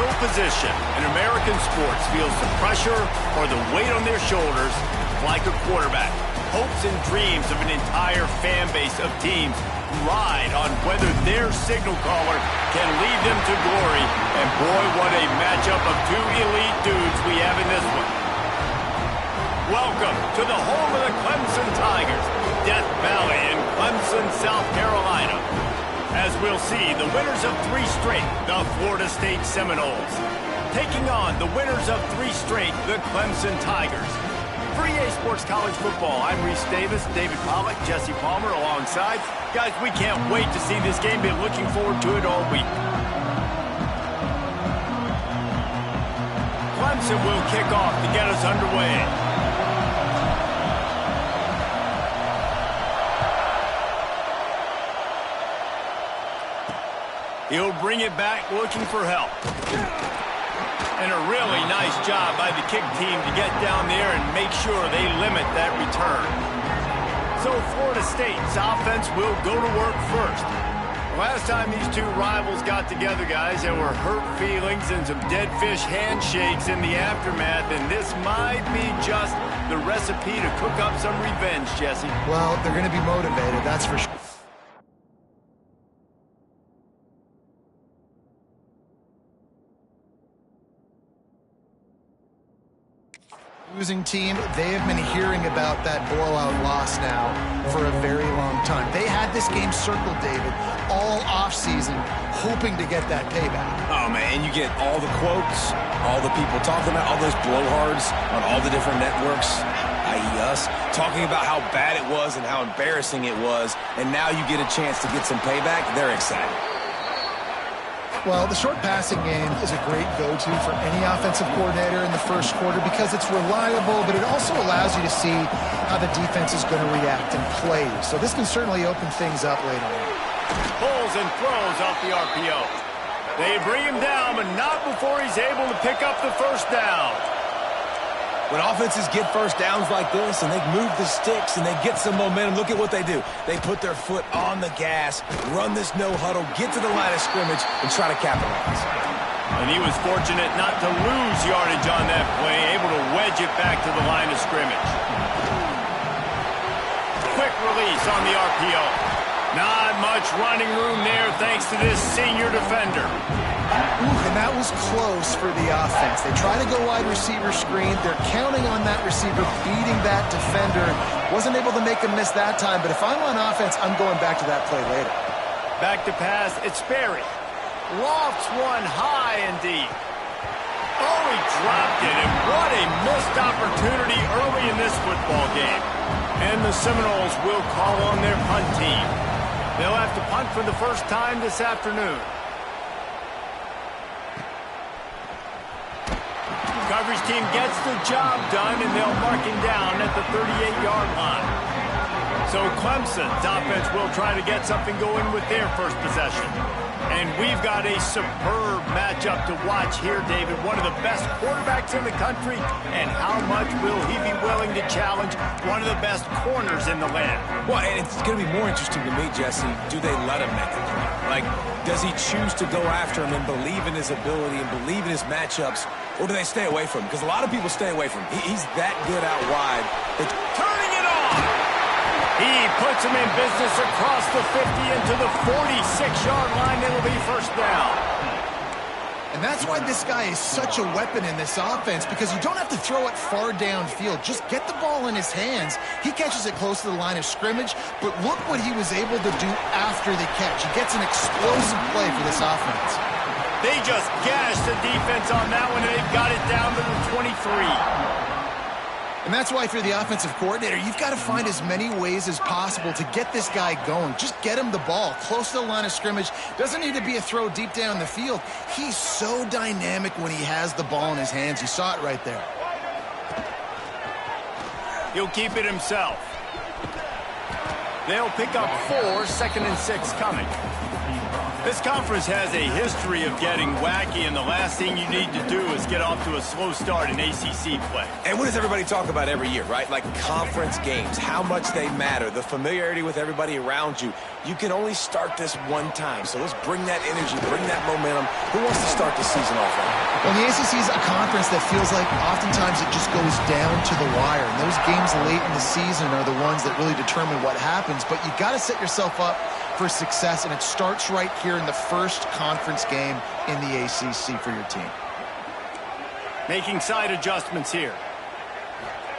no position in American sports feels the pressure or the weight on their shoulders like a quarterback. Hopes and dreams of an entire fan base of teams ride on whether their signal caller can lead them to glory. And boy, what a matchup of two elite dudes we have in this one. Welcome to the home of the Clemson Tigers, Death Valley in Clemson, South Carolina. As we'll see, the winners of 3 straight, the Florida State Seminoles, taking on the winners of 3 straight, the Clemson Tigers. For EA Sports College Football, I'm Reese Davis, David Pollack, Jesse Palmer alongside. Guys, we can't wait to see this game. Been looking forward to it all week. Clemson will kick off to get us underway. He'll bring it back looking for help. And a really nice job by the kick team to get down there and make sure they limit that return. So Florida State's offense will go to work first. Last time these two rivals got together, guys, there were hurt feelings and some dead fish handshakes in the aftermath, and this might be just the recipe to cook up some revenge, Jesse. Well, they're going to be motivated, that's for sure. Losing team, they have been hearing about that blowout loss now for a very long time. They had this game circled, David, all offseason, hoping to get that payback. Oh, man, you get all the quotes, all the people talking about all those blowhards on all the different networks, i.e. us, talking about how bad it was and how embarrassing it was, and now you get a chance to get some payback. They're excited. Well, the short passing game is a great go-to for any offensive coordinator in the first quarter because it's reliable, but it also allows you to see how the defense is going to react and play. So this can certainly open things up later on. Pulls and throws off the RPO. They bring him down, but not before he's able to pick up the first down. When offenses get first downs like this and they move the sticks and they get some momentum, look at what they do. They put their foot on the gas, run this no huddle, get to the line of scrimmage, and try to capitalize. And he was fortunate not to lose yardage on that play, able to wedge it back to the line of scrimmage. Quick release on the RPO. Not much running room there thanks to this senior defender. Ooh, and that was close for the offense. They try to go wide receiver screen. They're counting on that receiver beating that defender. Wasn't able to make him miss that time, but if I'm on offense, I'm going back to that play later. Back to pass, it's Sperry. Lofts one high and deep. Oh, he dropped it, and what a missed opportunity early in this football game. And the Seminoles will call on their punt team. They'll have to punt for the first time this afternoon. Coverage team gets the job done, and they'll mark him down at the 38-yard line. So Clemson's offense will try to get something going with their first possession. And we've got a superb matchup to watch here, David. One of the best quarterbacks in the country, and how much will he be willing to challenge one of the best corners in the land? Well, and it's going to be more interesting to me, Jesse, do they let him make a play? Like, does he choose to go after him and believe in his ability and believe in his matchups, or do they stay away from him? Because a lot of people stay away from him. He's that good out wide. Turning it on! He puts him in business across the 50 into the 46-yard line. It'll be first down. And that's why this guy is such a weapon in this offense, because you don't have to throw it far downfield. Just get the ball in his hands. He catches it close to the line of scrimmage, but look what he was able to do after the catch. He gets an explosive play for this offense. They just gashed the defense on that one, and they've got it down to the 23. And that's why, if you're the offensive coordinator, you've got to find as many ways as possible to get this guy going. Just get him the ball close to the line of scrimmage. Doesn't need to be a throw deep down the field. He's so dynamic when he has the ball in his hands. You saw it right there. He'll keep it himself. They'll pick up 4, 2nd and 6 coming. This conference has a history of getting wacky, and the last thing you need to do is get off to a slow start in ACC play. And what does everybody talk about every year, right? Like conference games, how much they matter, the familiarity with everybody around you. You can only start this one time, so let's bring that energy, bring that momentum. Who wants to start the season off right? Well, the ACC is a conference that feels like oftentimes it just goes down to the wire. And those games late in the season are the ones that really determine what happens. But you got to set yourself up for success, and it starts right here in the first conference game in the ACC for your team. Making side adjustments here.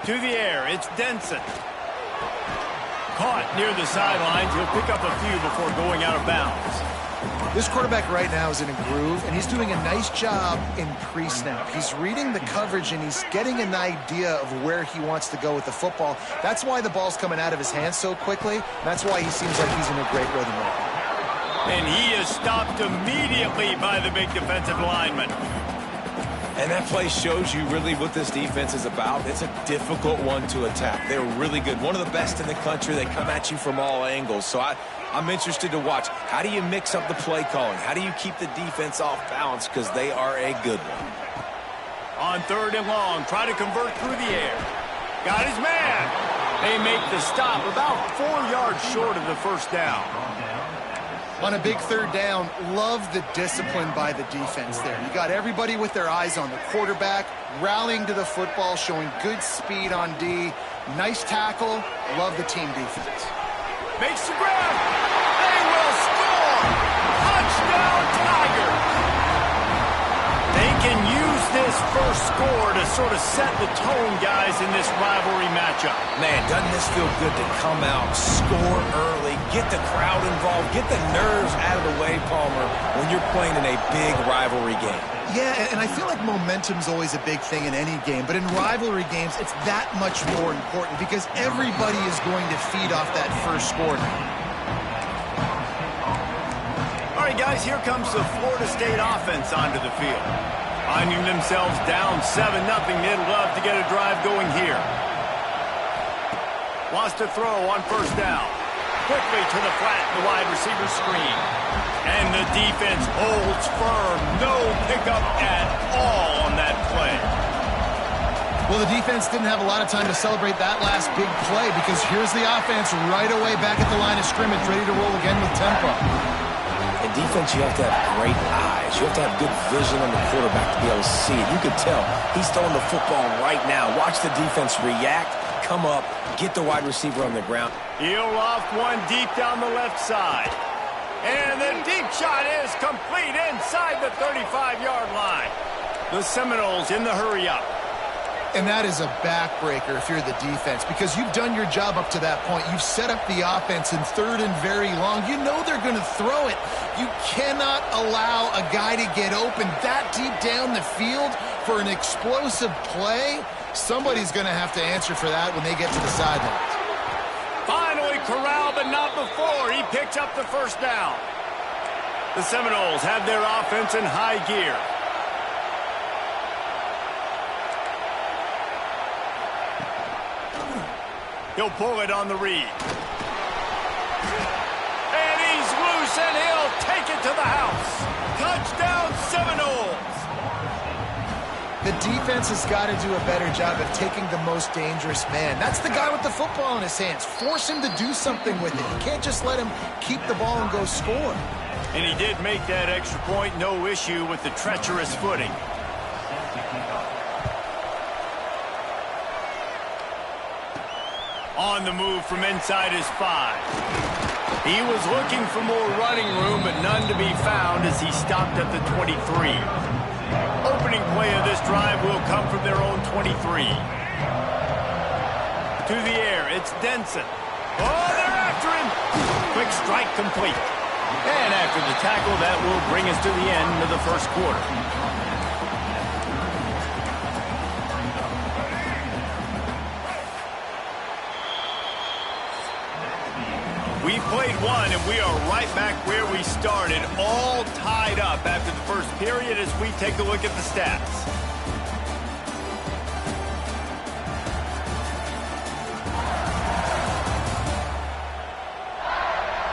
To the air, it's Denson. Caught near the sidelines. He'll pick up a few before going out of bounds. This quarterback right now is in a groove, and he's doing a nice job in pre-snap. He's reading the coverage, and he's getting an idea of where he wants to go with the football. That's why the ball's coming out of his hands so quickly. That's why he seems like he's in a great rhythm right now. And he is stopped immediately by the big defensive lineman. And that play shows you really what this defense is about. It's a difficult one to attack. They're really good. One of the best in the country. They come at you from all angles. So I'm interested to watch. How do you mix up the play calling? How do you keep the defense off balance? Because they are a good one. On 3rd and long, try to convert through the air. Got his man. They make the stop about 4 yards short of the first down. On a big 3rd down, love the discipline by the defense there. You got everybody with their eyes on the quarterback, rallying to the football, showing good speed on D. Nice tackle. Love the team defense. Makes the grab. They will score. Touchdown, Tigers. They can use this first score to sort of set the tone, guys, in this rivalry matchup. Man, doesn't this feel good to come out, score early, get the crowd involved, get the nerves out of the way, Palmer, when you're playing in a big rivalry game? Yeah, and I feel like momentum's always a big thing in any game, but in rivalry games, it's that much more important because everybody is going to feed off that first score now. All right, guys, here comes the Florida State offense onto the field. Finding themselves down 7-0, they'd love to get a drive going here. Wants to throw on 1st down. Quickly to the flat, the wide receiver screen. And the defense holds firm. No pickup at all on that play. Well, the defense didn't have a lot of time to celebrate that last big play because here's the offense right away back at the line of scrimmage, ready to roll again with tempo. In defense, you have to have great eyes. You have to have good vision on the quarterback to be able to see it. You could tell he's throwing the football right now. Watch the defense react, come up, get the wide receiver on the ground. He'll loft one deep down the left side. And the deep shot is complete inside the 35-yard line. The Seminoles in the hurry-up. And that is a backbreaker if you're the defense because you've done your job up to that point. You've set up the offense in 3rd and very long. You know they're going to throw it. You cannot allow a guy to get open that deep down the field for an explosive play. Somebody's going to have to answer for that when they get to the sidelines. Finally corralled, but not before. He picks up the 1st down. The Seminoles have their offense in high gear. He'll pull it on the read. And he's loose, and he'll take it to the house. Touchdown, Seminoles. The defense has got to do a better job of taking the most dangerous man. That's the guy with the football in his hands. Force him to do something with it. You can't just let him keep the ball and go score. And he did make that extra point, no issue with the treacherous footing. On the move from inside his 5. He was looking for more running room, but none to be found as he stopped at the 23. Opening play of this drive will come from their own 23. To the air, it's Denson. Oh, they're after him. Quick strike complete. And after the tackle, that will bring us to the end of the first quarter. We played one, and we are right back where we started, all tied up after the first period as we take a look at the stats.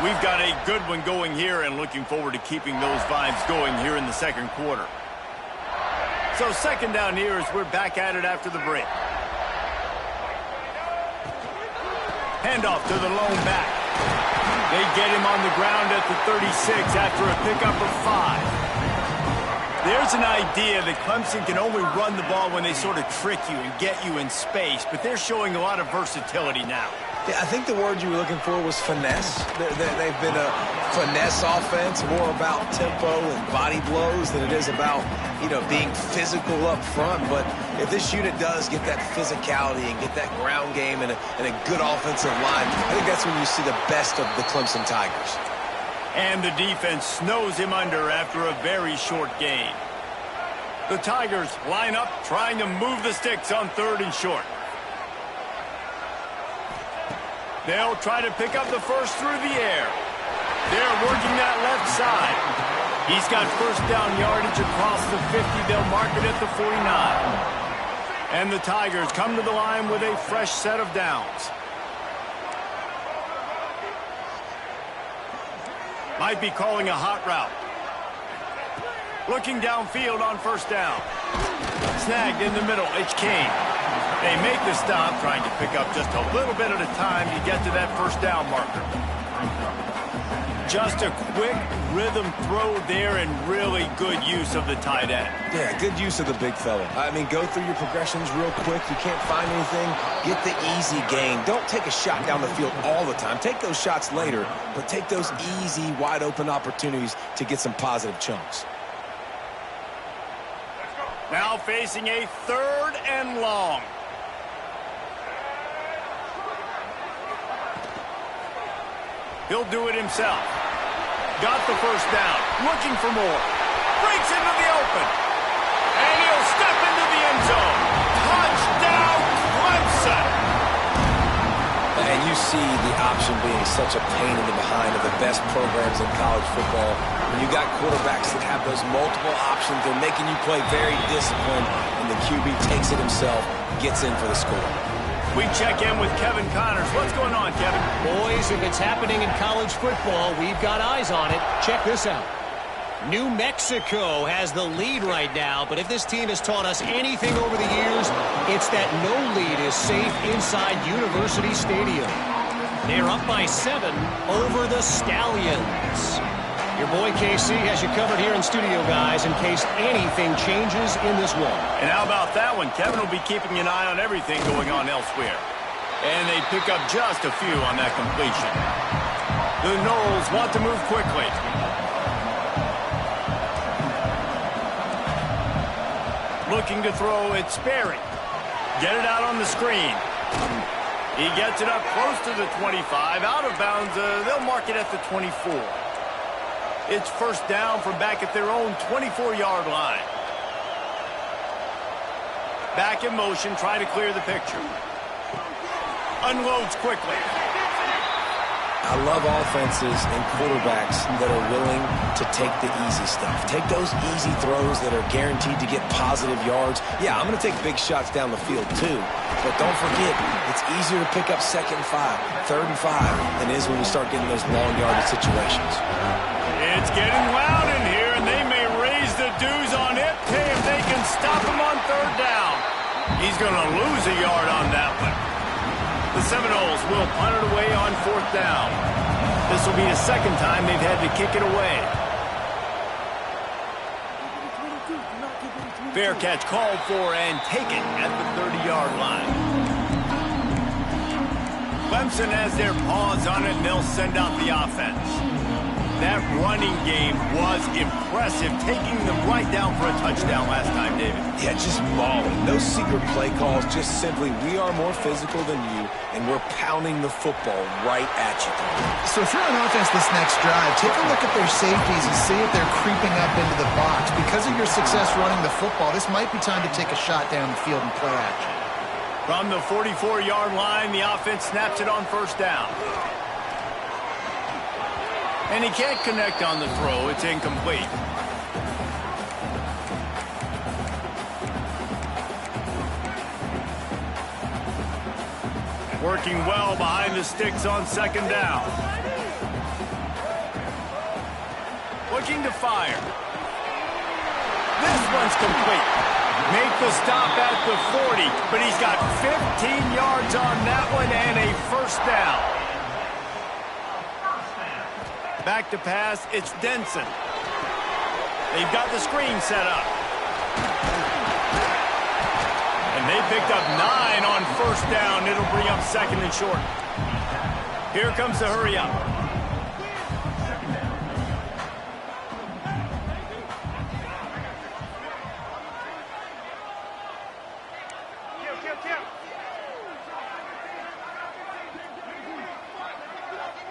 We've got a good one going here and looking forward to keeping those vibes going here in the second quarter. So second down here as we're back at it after the break. Handoff to the lone back. They get him on the ground at the 36 after a pickup of 5. There's an idea that Clemson can only run the ball when they sort of trick you and get you in space, but they're showing a lot of versatility now. Yeah, I think the word you were looking for was finesse. They've been a finesse offense, more about tempo and body blows than it is about, being physical up front. But if this unit does get that physicality and get that ground game and a good offensive line, I think that's when you see the best of the Clemson Tigers. And the defense snows him under after a very short gain. The Tigers line up trying to move the sticks on 3rd and short. They'll try to pick up the first through the air. They're working that left side. He's got first down yardage across the 50. They'll mark it at the 49. And the Tigers come to the line with a fresh set of downs. Might be calling a hot route. Looking downfield on first down. Snagged in the middle. It's Kane. They make the stop, trying to pick up just a little bit at a time to get to that first down marker. Just a quick rhythm throw there and really good use of the tight end. Yeah, good use of the big fella. I mean, go through your progressions real quick. You can't find anything, get the easy gain. Don't take a shot down the field all the time. Take those shots later, but take those easy, wide-open opportunities to get some positive chunks. Now facing a 3rd and long. He'll do it himself. Got the first down. Looking for more. Breaks into the open. And he'll step into the end zone. Touchdown, Clemson. And you see the option being such a pain in the behind of the best programs in college football. When you got quarterbacks that have those multiple options, they're making you play very disciplined, and the QB takes it himself, gets in for the score. We check in with Kevin Connors. What's going on, Kevin? Boys, if it's happening in college football, we've got eyes on it. Check this out. New Mexico has the lead right now, but if this team has taught us anything over the years, it's that no lead is safe inside University Stadium. They're up by 7 over the Stallions. Your boy KC has you covered here in studio, guys, in case anything changes in this one. And how about that one? Kevin will be keeping an eye on everything going on elsewhere. And they pick up just a few on that completion. The Noles want to move quickly. Looking to throw, it's Sperry. Get it out on the screen. He gets it up close to the 25. Out of bounds, they'll mark it at the 24. It's first down from back at their own 24-yard line. Back in motion, trying to clear the picture. Unloads quickly. I love offenses and quarterbacks that are willing to take the easy stuff. Take those easy throws that are guaranteed to get positive yards. Yeah, I'm going to take big shots down the field too. But don't forget, it's easier to pick up 2nd and 5, 3rd and 5 than it is when we start getting those long yardage situations. It's getting loud in here, and they may raise the dues on it. Hey, if they can stop him on 3rd down. He's going to lose a yard on that one. The Seminoles will punt it away on 4th down. This will be the 2nd time they've had to kick it away. Fair catch called for and taken at the 30-yard line. Clemson has their paws on it, and they'll send out the offense. That running game was impressive, taking them right down for a touchdown last time, David. Yeah, just mauling. No secret play calls, just simply, we are more physical than you, and we're pounding the football right at you. So if you're on offense this next drive, take a look at their safeties and see if they're creeping up into the box. Because of your success running the football, this might be time to take a shot down the field and play action. From the 44-yard line, the offense snaps it on first down. And he can't connect on the throw. It's incomplete. Working well behind the sticks on 2nd down. looking to fire. This one's complete. Make the stop at the 40, but he's got 15 yards on that one and a first down. Back to pass, it's Denson. They've got the screen set up. And they picked up 9 on first down. It'll bring up second and short. Here comes the hurry up.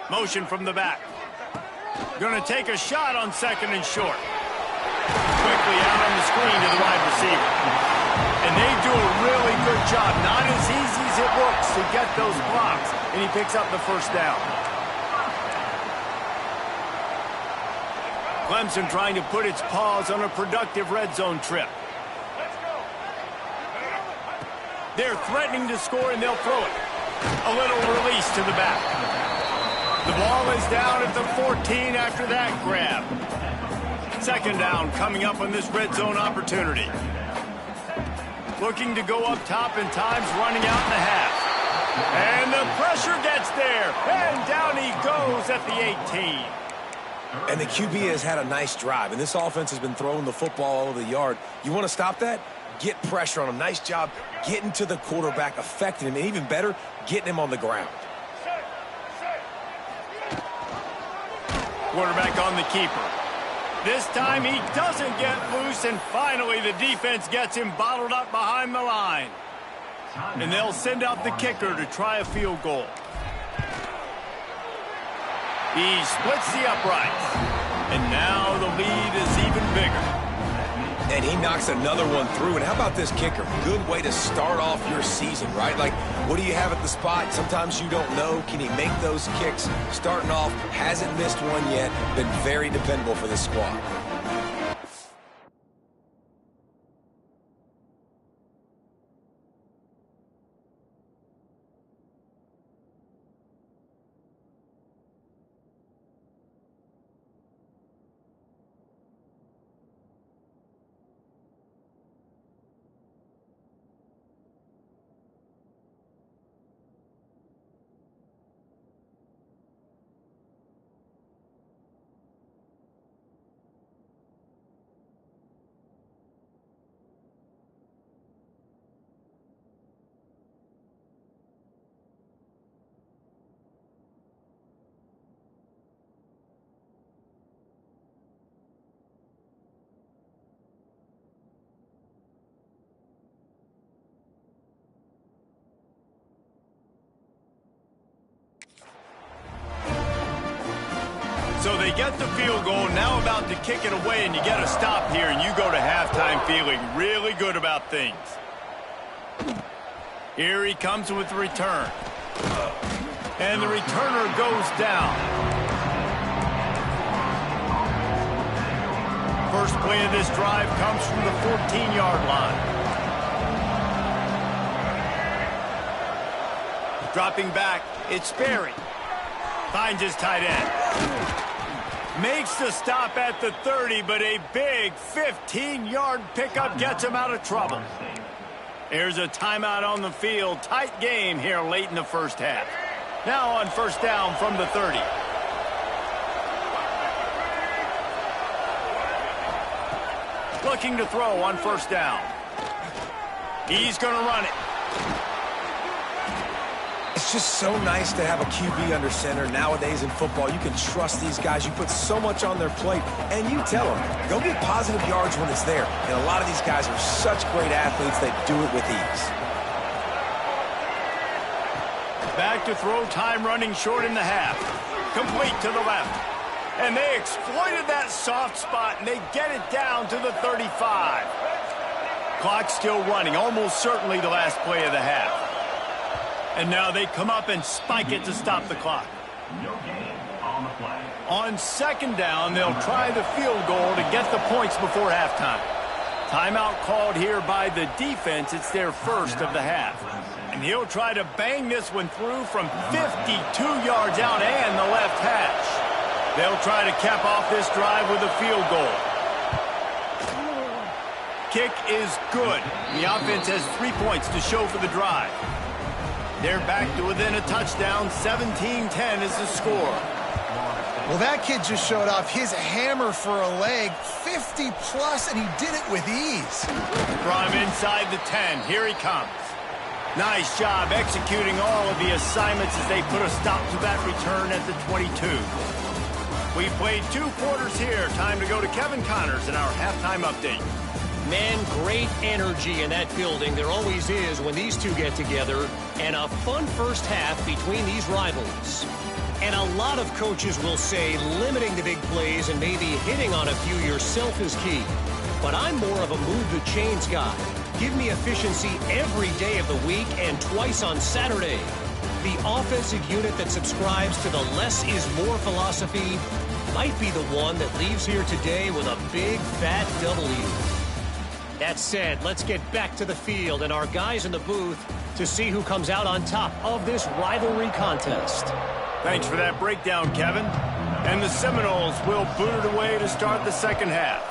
Motion from the back. Going to take a shot on second and short. Quickly out on the screen to the wide receiver. And they do a really good job. Not as easy as it looks to get those blocks. And he picks up the first down. Clemson trying to put its paws on a productive red zone trip. They're threatening to score, and they'll throw it. A little release to the back. The ball is down at the 14 after that grab. Second down coming up on this red zone opportunity. Looking to go up top, and time's running out in the half. And the pressure gets there. And down he goes at the 18. And the QB has had a nice drive, and this offense has been throwing the football all over the yard. You want to stop that? Get pressure on him. Nice job getting to the quarterback, affecting him, and even better, getting him on the ground. Quarterback on the keeper. This time he doesn't get loose, and finally the defense gets him bottled up behind the line. And they'll send out the kicker to try a field goal. He splits the uprights. And now the lead is even bigger. And he knocks another one through. And how about this kicker? Good way to start off your season, right? Like, what do you have at the spot? Sometimes you don't know. Can he make those kicks? Starting off, hasn't missed one yet. Been very dependable for this squad. So they get the field goal, now about to kick it away, and you get a stop here, and you go to halftime feeling really good about things. Here he comes with the return. And the returner goes down. First play of this drive comes from the 14-yard line. Dropping back, it's Sperry. Finds his tight end. Makes the stop at the 30, but a big 15-yard pickup gets him out of trouble. There's a timeout on the field. Tight game here late in the first half. Now on first down from the 30. Looking to throw on first down. He's going to run it. It's just so nice to have a QB under center. Nowadays in football, you can trust these guys. You put so much on their plate, and you tell them, go get positive yards when it's there. And a lot of these guys are such great athletes, they do it with ease. Back to throw, time running short in the half. Complete to the left. And they exploited that soft spot, and they get it down to the 35. Clock still running, almost certainly the last play of the half. And now they come up and spike it to stop the clock. On second down, they'll try the field goal to get the points before halftime. Timeout called here by the defense. It's their first of the half. And he'll try to bang this one through from 52 yards out and the left hash. They'll try to cap off this drive with a field goal. Kick is good. The offense has 3 points to show for the drive. They're back to within a touchdown. 17-10 is the score. Well, that kid just showed off his hammer for a leg, 50-plus, and he did it with ease. From inside the 10, here he comes. Nice job executing all of the assignments as they put a stop to that return at the 22. We played 2 quarters here. Time to go to Kevin Connors in our halftime update. Man, great energy in that building. There always is when these two get together. And a fun first half between these rivals. And a lot of coaches will say limiting the big plays and maybe hitting on a few yourself is key. But I'm more of a move the chains guy. Give me efficiency every day of the week and twice on Saturday. The offensive unit that subscribes to the less is more philosophy might be the one that leaves here today with a big fat W. That said, let's get back to the field and our guys in the booth to see who comes out on top of this rivalry contest. Thanks for that breakdown, Kevin. And the Seminoles will boot it away to start the second half.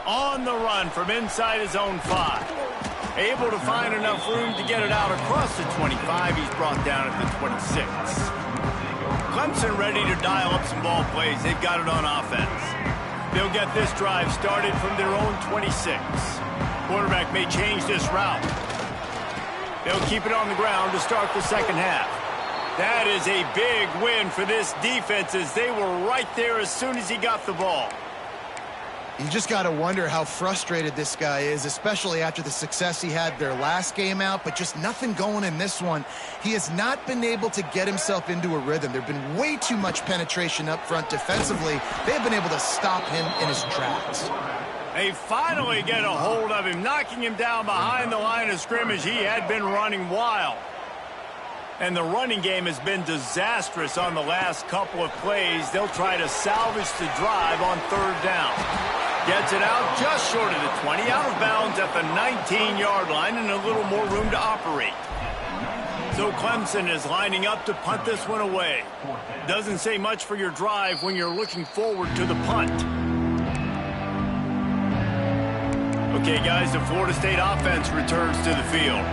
On the run from inside his own 5. Able to find enough room to get it out across the 25. He's brought down at the 26. Clemson ready to dial up some ball plays. They've got it on offense. They'll get this drive started from their own 26. Quarterback may change this route. They'll keep it on the ground to start the second half. That is a big win for this defense as they were right there as soon as he got the ball. You just got to wonder how frustrated this guy is, especially after the success he had their last game out, but just nothing going in this one. He has not been able to get himself into a rhythm. There have been way too much penetration up front defensively. They've been able to stop him in his tracks. They finally get a hold of him, knocking him down behind the line of scrimmage. He had been running wild. And the running game has been disastrous on the last couple of plays. They'll try to salvage the drive on third down. Gets it out just short of the 20, out of bounds at the 19-yard line and a little more room to operate. So Clemson is lining up to punt this one away. Doesn't say much for your drive when you're looking forward to the punt. Okay, guys, the Florida State offense returns to the field.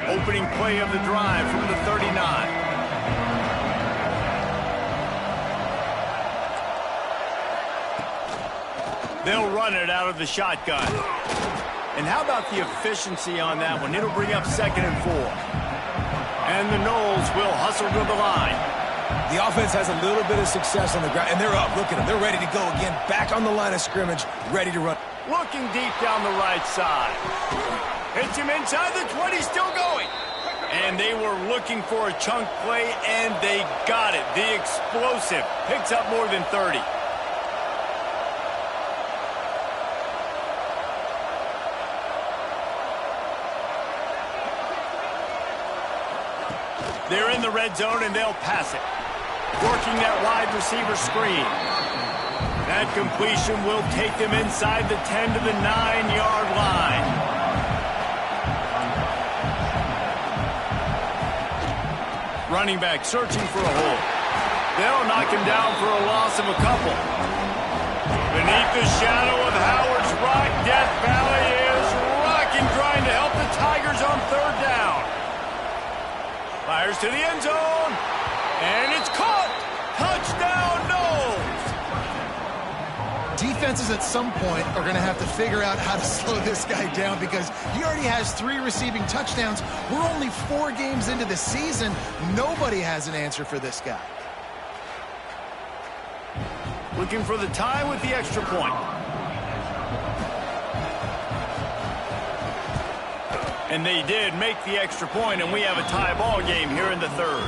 Opening play of the drive from the 39. They'll run it out of the shotgun. And how about the efficiency on that one? It'll bring up 2nd and 4. And the Noles will hustle to the line. The offense has a little bit of success on the ground, and they're up. Look at them. They're ready to go again. Back on the line of scrimmage, ready to run. Looking deep down the right side. Hits him inside the 20, still going. And they were looking for a chunk play, and they got it. The explosive picks up more than 30. They're in the red zone, and they'll pass it. Working that wide receiver screen. That completion will take them inside the 10 to the 9-yard line. Running back searching for a hole. They'll knock him down for a loss of a couple. Beneath the shadow of Howard's Rock, Death Valley is rocking, trying to help the Tigers on third down. Fires to the end zone, and it's caught. Touchdown, Noles. Defenses at some point are going to have to figure out how to slow this guy down because he already has 3 receiving touchdowns. We're only 4 games into the season. Nobody has an answer for this guy. Looking for the tie with the extra point. And they did make the extra point, and we have a tie ball game here in the third.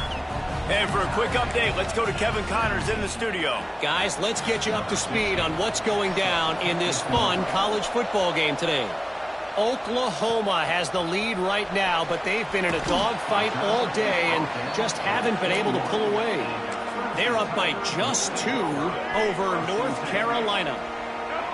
And for a quick update, let's go to Kevin Connors in the studio. Guys, let's get you up to speed on what's going down in this fun college football game today. Oklahoma has the lead right now, but they've been in a dogfight all day and just haven't been able to pull away. They're up by just 2 over North Carolina.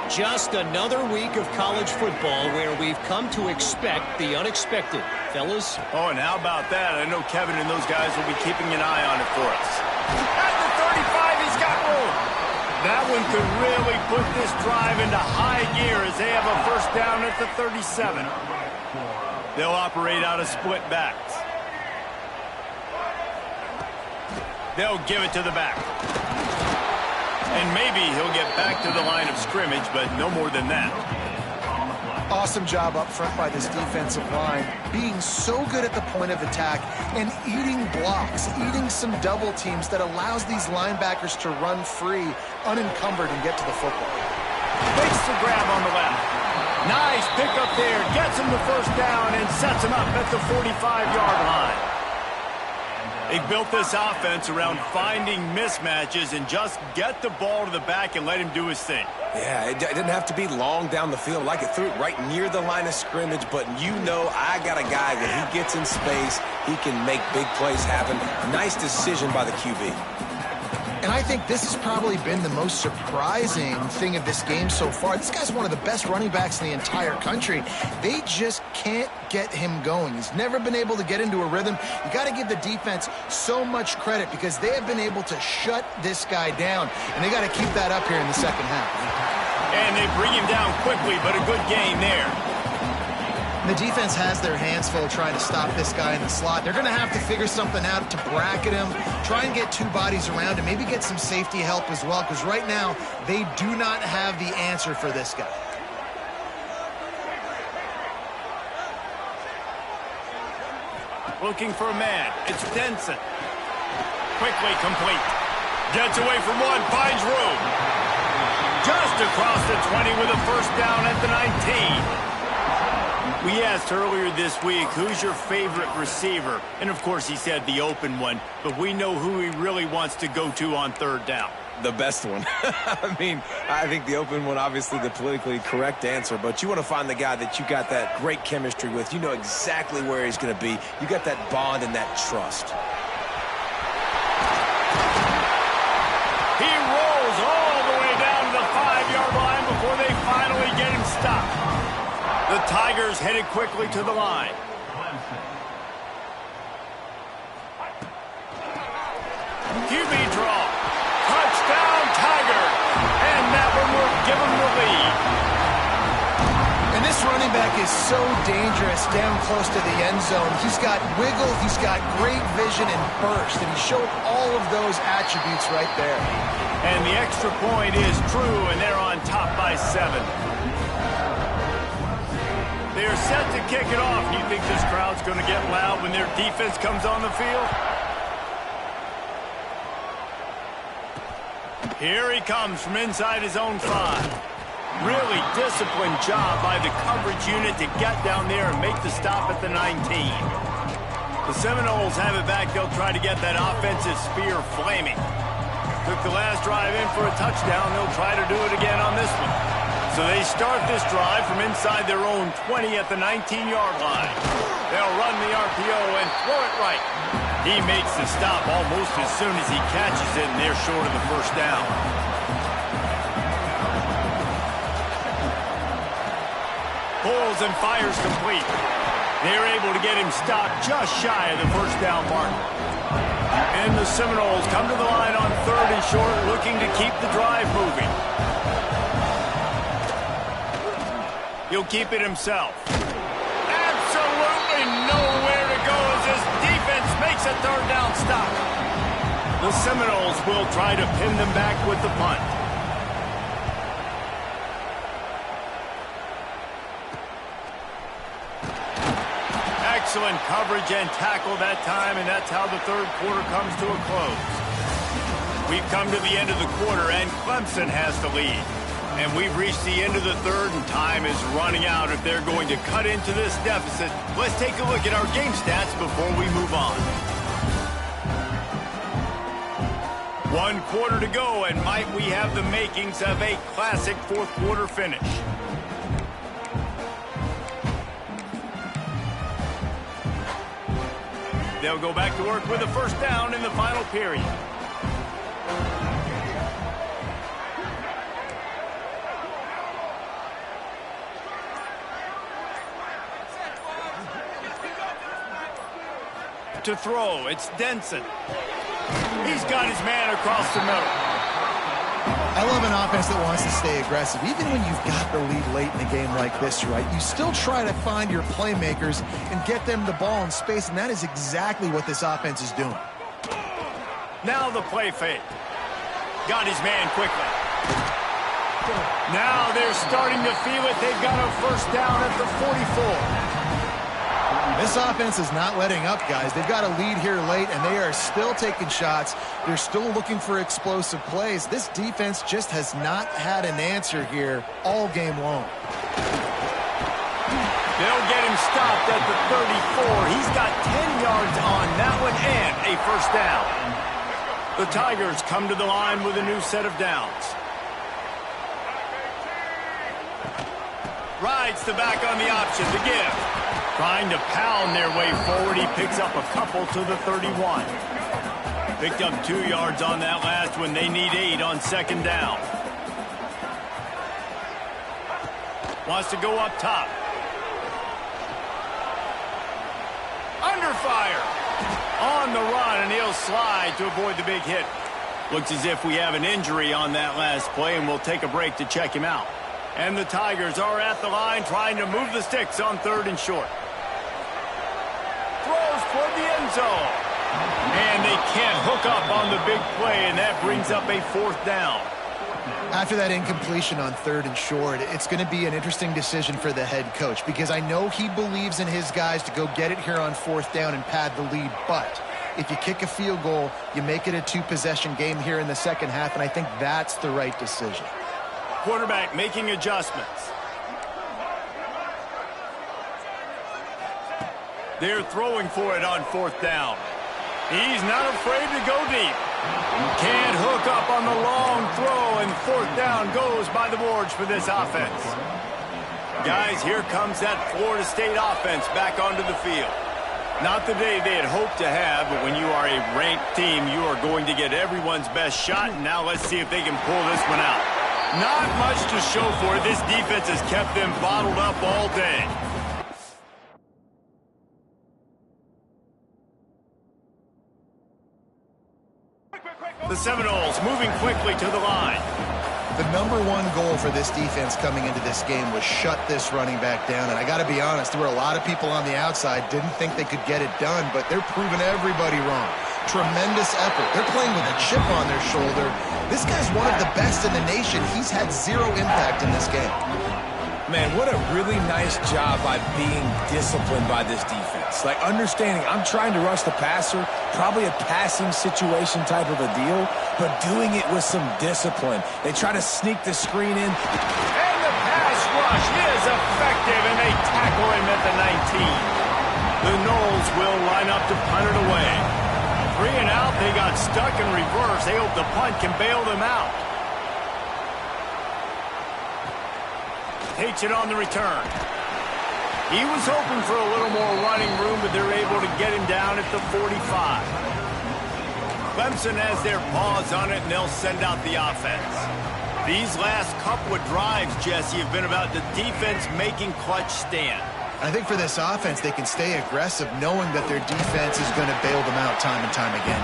Just another week of college football where we've come to expect the unexpected. Fellas? Oh, and how about that? I know Kevin and those guys will be keeping an eye on it for us. At the 35, he's got room. That one could really put this drive into high gear as they have a first down at the 37. They'll operate out of split backs. They'll give it to the back. And maybe he'll get back to the line of scrimmage, but no more than that. Awesome job up front by this defensive line, being so good at the point of attack and eating blocks, eating some double teams that allows these linebackers to run free, unencumbered, and get to the football. Makes the grab on the left. Nice pick up there, gets him the first down and sets him up at the 45-yard line. They built this offense around finding mismatches and just get the ball to the back and let him do his thing. Yeah, it didn't have to be long down the field. Like it threw it right near the line of scrimmage, but you know I got a guy when he gets in space, he can make big plays happen. Nice decision by the QB. And I think this has probably been the most surprising thing of this game so far. This guy's one of the best running backs in the entire country. They just can't get him going. He's never been able to get into a rhythm. You got to give the defense so much credit because they have been able to shut this guy down, and they got to keep that up here in the second half. And they bring him down quickly, but a good gain there. The defense has their hands full trying to stop this guy in the slot. They're going to have to figure something out to bracket him, try and get 2 bodies around him, maybe get some safety help as well, because right now they do not have the answer for this guy. Looking for a man. It's Denson. Quickly complete. Gets away from one, finds room. Just across the 20 with a first down at the 19. We asked earlier this week, who's your favorite receiver? And, of course, he said the open one. But we know who he really wants to go to on third down. The best one. I mean, I think the open one, obviously the politically correct answer, but you want to find the guy that you got that great chemistry with. You know exactly where he's going to be. You got that bond and that trust. He rolls all the way down to the 5-yard line before they finally get him stopped. The Tigers headed quickly to the line. QB draw. Touchdown, Tigers. And that one will give them the lead. And this running back is so dangerous down close to the end zone. He's got wiggle, he's got great vision and burst, and he showed all of those attributes right there. And the extra point is true, and they're on top by 7. They are set to kick it off. Do you think this crowd's going to get loud when their defense comes on the field? Here he comes from inside his own 5. Really disciplined job by the coverage unit to get down there and make the stop at the 19. The Seminoles have it back. They'll try to get that offensive spear flaming. Took the last drive in for a touchdown. They'll try to do it again on this one. So they start this drive from inside their own 20 at the 19-yard line. They'll run the RPO and throw it right. He makes the stop almost as soon as he catches it, and they're short of the first down. Pulls and fires complete. They're able to get him stopped just shy of the first down mark. And the Seminoles come to the line on 3rd and short, looking to keep the drive moving. He'll keep it himself. Absolutely nowhere to go as this defense makes a 3rd down stop. The Seminoles will try to pin them back with the punt. Excellent coverage and tackle that time, and that's how the 3rd quarter comes to a close. We've come to the end of the quarter, and Clemson has the lead. And we've reached the end of the 3rd, and time is running out if they're going to cut into this deficit. Let's take a look at our game stats before we move on. 1 quarter to go, and might we have the makings of a classic 4th quarter finish. They'll go back to work with a 1st down in the final period. To throw, it's Denson. He's got his man across the middle. I love an offense that wants to stay aggressive. Even when you've got the lead late in a game like this, right, you still try to find your playmakers and get them the ball in space, and that is exactly what this offense is doing. Now the play fake. Got his man quickly. Now they're starting to feel it. They've got a 1st down at the 44. This offense is not letting up, guys. They've got a lead here late, and they are still taking shots. They're still looking for explosive plays. This defense just has not had an answer here all game long. They'll get him stopped at the 34. He's got 10 yards on that one and a 1st down. The Tigers come to the line with a new set of downs. Rides the back on the option to give. Trying to pound their way forward. He picks up a couple to the 31. Picked up 2 yards on that last one. They need 8 on 2nd down. Wants to go up top. Under fire. On the run, and he'll slide to avoid the big hit. Looks as if we have an injury on that last play, and we'll take a break to check him out. And the Tigers are at the line trying to move the sticks on 3rd and short. Throws toward the end zone. And they can't hook up on the big play, and that brings up a 4th down. After that incompletion on 3rd and short, it's going to be an interesting decision for the head coach, because I know he believes in his guys to go get it here on 4th down and pad the lead, but if you kick a field goal, you make it a 2-possession game here in the 2nd half, and I think that's the right decision. Quarterback making adjustments. They're throwing for it on 4th down. He's not afraid to go deep. Can't hook up on the long throw, and 4th down goes by the boards for this offense. Guys, here comes that Florida State offense back onto the field. Not the day they had hoped to have, but when you are a ranked team, you are going to get everyone's best shot, and now let's see if they can pull this one out. Not much to show for it. This defense has kept them bottled up all day. The Seminoles moving quickly to the line. The #1 goal for this defense coming into this game was shut this running back down. And I got to be honest, there were a lot of people on the outside didn't think they could get it done, but they're proving everybody wrong. Tremendous effort. They're playing with a chip on their shoulder. This guy's one of the best in the nation. He's had 0 impact in this game. Man, what a really nice job by being disciplined by this defense. Like, understanding I'm trying to rush the passer, probably a passing situation type of a deal, but doing it with some discipline. They try to sneak the screen in. And the pass rush is effective, and they tackle him at the 19. The Noles will line up to punt it away. 3 and out, they got stuck in reverse. They hope the punt can bail them out. Takes it on the return. He was hoping for a little more running room, but they're able to get him down at the 45. Clemson has their paws on it, and they'll send out the offense. These last couple of drives, Jesse, have been about the defense making clutch stand. I think for this offense, they can stay aggressive knowing that their defense is going to bail them out time and time again.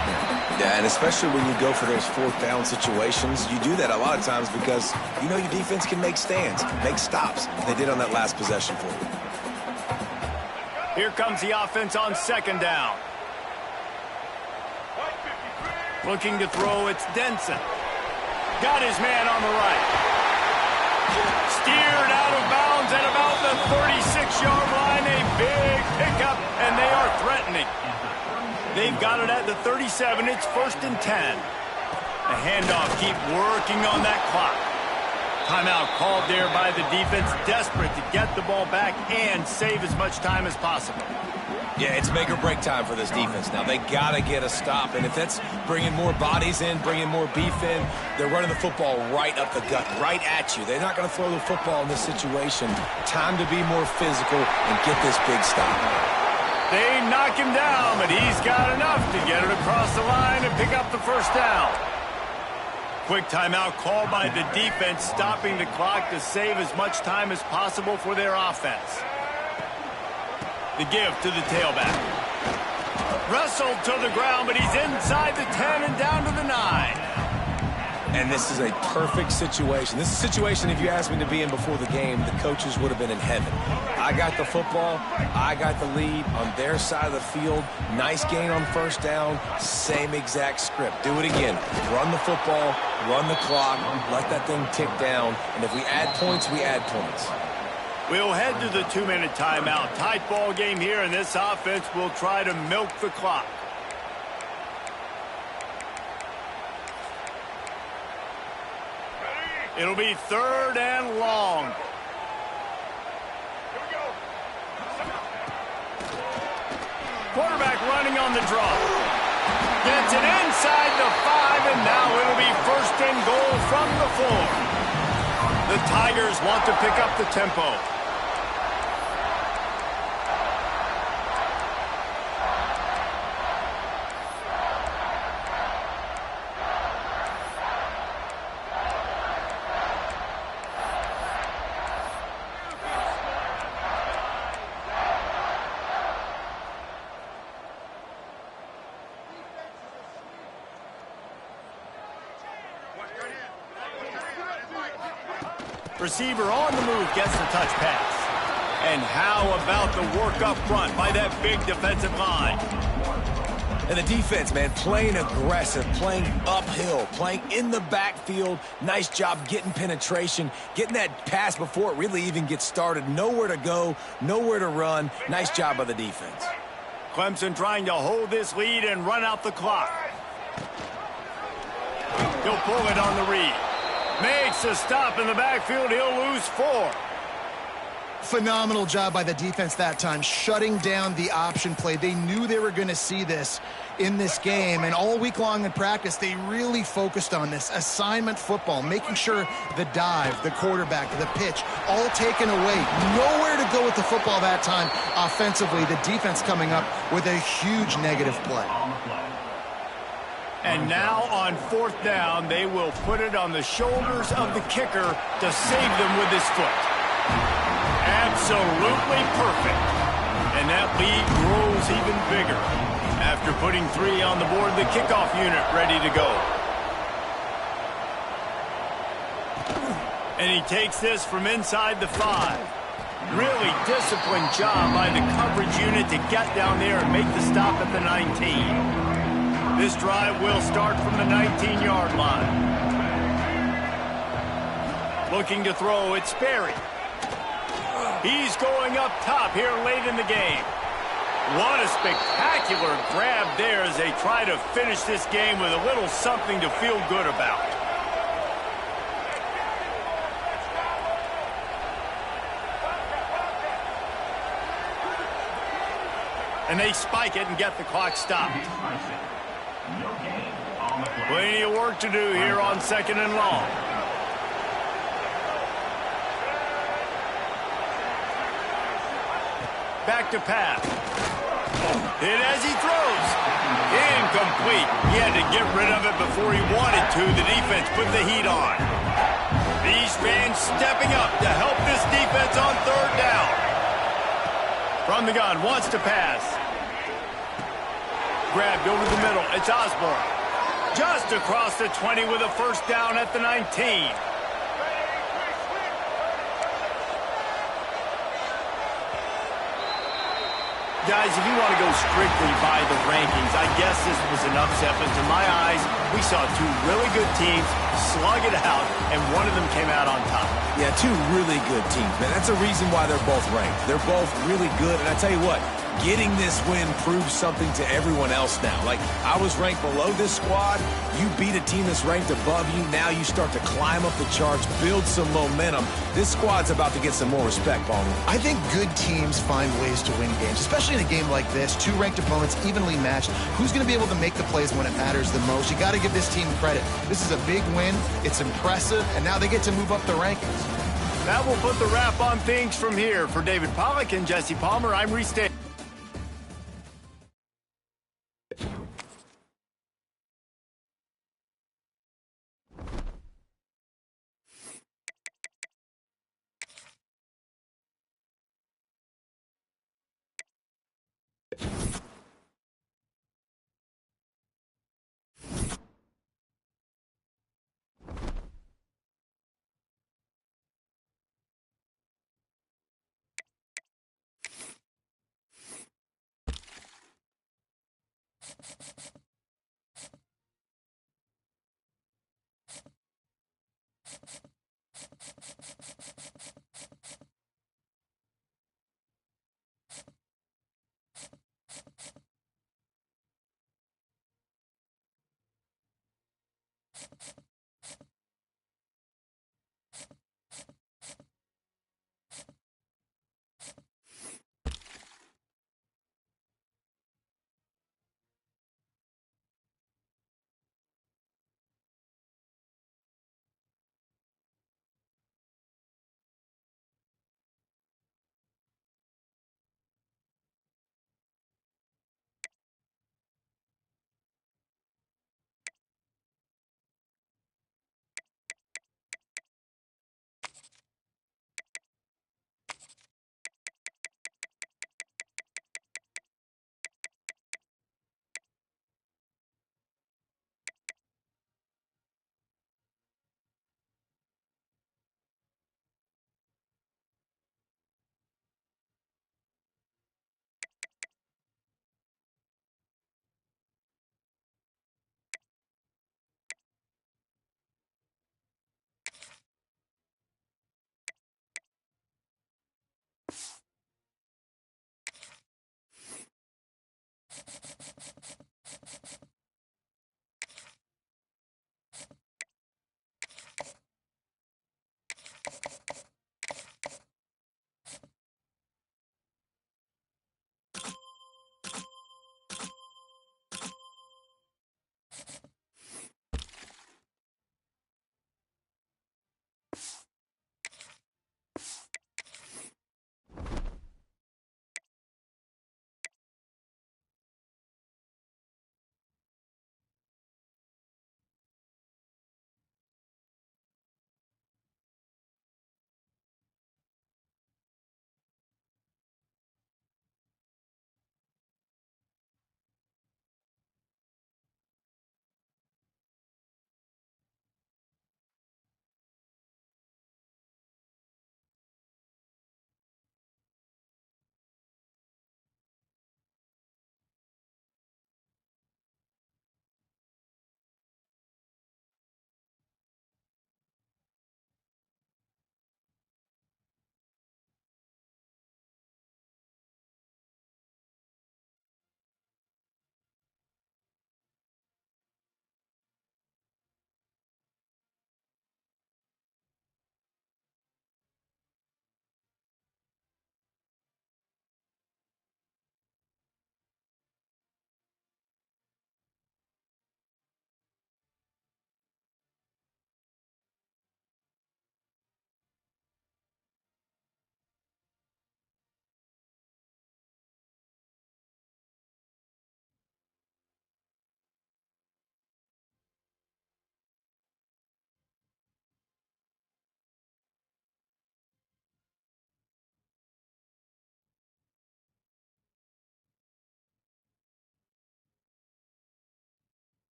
Yeah, and especially when you go for those 4th down situations, you do that a lot of times because you know your defense can make stands, make stops. They did on that last possession for you. Here comes the offense on 2nd down. Looking to throw, it's Denson. Got his man on the right. Steered out of bounds at about the 36-yard line. A big pickup, and they are threatening. They've got it at the 37. It's 1st and 10. The handoff, keep working on that clock. Timeout called there by the defense, desperate to get the ball back and save as much time as possible. Yeah, it's make or break time for this defense now. They got to get a stop, and if that's bringing more bodies in, bringing more beef in, they're running the football right up the gut, right at you. They're not going to throw the football in this situation. Time to be more physical and get this big stop. They knock him down, but he's got enough to get it across the line and pick up the 1st down. Quick timeout called by the defense, stopping the clock to save as much time as possible for their offense. The give to the tailback. Wrestled to the ground, but he's inside the 10 and down to the 9. And this is a perfect situation. This is a situation, if you asked me to be in before the game, the coaches would have been in heaven. I got the football. I got the lead on their side of the field. Nice gain on 1st down. Same exact script. Do it again. Run the football, run the clock, let that thing tick down. And if we add points, we add points. We'll head to the 2-minute timeout. Tight ball game here, and this offense will try to milk the clock. It'll be 3rd and long. Quarterback running on the draw. Gets it inside the 5, and now it'll be 1st and goal from the 4. The Tigers want to pick up the tempo. Receiver on the move gets the touch pass. And how about the work up front by that big defensive line? And the defense, man, playing aggressive, playing uphill, playing in the backfield. Nice job getting penetration, getting that pass before it really even gets started. Nowhere to go, nowhere to run. Nice job by the defense. Clemson trying to hold this lead and run out the clock. He'll pull it on the read. Makes a stop in the backfield. He'll lose 4. Phenomenal job by the defense that time, shutting down the option play. They knew they were going to see this in this game, and all week long in practice, they really focused on this assignment football, making sure the dive, the quarterback, the pitch, all taken away. Nowhere to go with the football that time offensively. The defense coming up with a huge negative play. And now on 4th down, they will put it on the shoulders of the kicker to save them with his foot. Absolutely perfect. And that lead grows even bigger. After putting 3 on the board, the kickoff unit ready to go. And he takes this from inside the 5. Really disciplined job by the coverage unit to get down there and make the stop at the 19. This drive will start from the 19-yard line. Looking to throw, it's Sperry. He's going up top here late in the game. What a spectacular grab there as they try to finish this game with a little something to feel good about. And they spike it and get the clock stopped. Plenty of work to do here on 2nd and long. Back to pass. Hit as he throws. Incomplete. He had to get rid of it before he wanted to. The defense put the heat on. These fans stepping up to help this defense on 3rd down. From the gun, wants to pass. Grabbed over the middle. It's Osborne. Just across the 20 with a 1st down at the 19. Guys, if you want to go strictly by the rankings, I guess this was an upset, but to my eyes, we saw 2 really good teams slug it out, and one of them came out on top. Yeah, 2 really good teams, man. That's a reason why they're both ranked. They're both really good, and I tell you what, getting this win proves something to everyone else now. Like, I was ranked below this squad. You beat a team that's ranked above you. Now you start to climb up the charts, build some momentum. This squad's about to get some more respect, Palmer. I think good teams find ways to win games, especially in a game like this. 2 ranked opponents, evenly matched. Who's going to be able to make the plays when it matters the most? You got to give this team credit. This is a big win. It's impressive, and now they get to move up the rankings. That will put the wrap on things from here. For David Pollack and Jesse Palmer, I'm Reese Davis.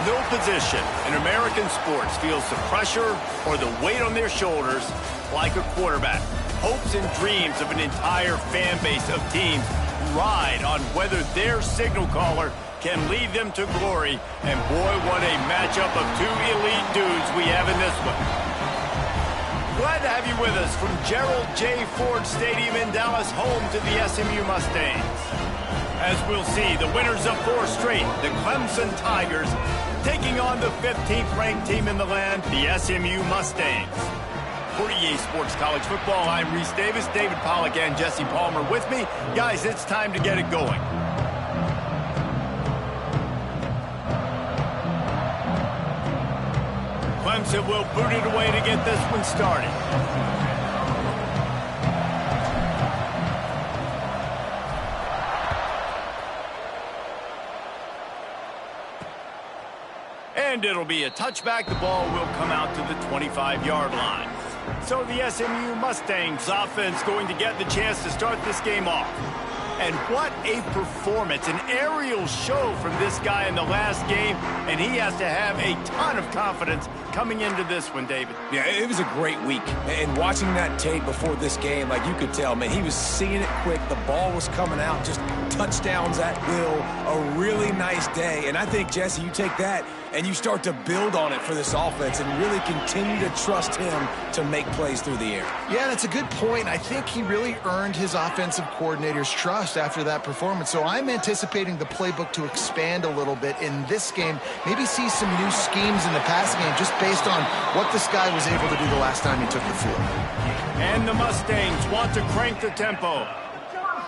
No position in American sports feels the pressure or the weight on their shoulders like a quarterback. Hopes and dreams of an entire fan base of teams ride on whether their signal caller can lead them to glory. And boy, what a matchup of two elite dudes we have in this one. Glad to have you with us from Gerald J. Ford Stadium in Dallas, home to the SMU Mustangs. As we'll see, the winners of 4 straight, the Clemson Tigers, taking on the 15th ranked team in the land, the SMU Mustangs. For EA Sports College Football, I'm Reese Davis, David Pollack, and Jesse Palmer with me. Guys, it's time to get it going. Clemson will boot it away to get this one started. And it'll be a touchback. The ball will come out to the 25-yard line. So the SMU Mustangs offense going to get the chance to start this game off. And what a performance, an aerial show from this guy in the last game, and he has to have a ton of confidence coming into this one, David. Yeah, it was a great week. And watching that tape before this game, like you could tell, man, he was seeing it quick. The ball was coming out, just touchdowns at will. A really nice day. And I think, Jesse, you take that and you start to build on it for this offense and really continue to trust him to make plays through the air. Yeah, that's a good point. I think he really earned his offensive coordinator's trust after that performance. So I'm anticipating the playbook to expand a little bit in this game. Maybe see some new schemes in the passing game just based on what this guy was able to do the last time he took the field. And the Mustangs want to crank the tempo.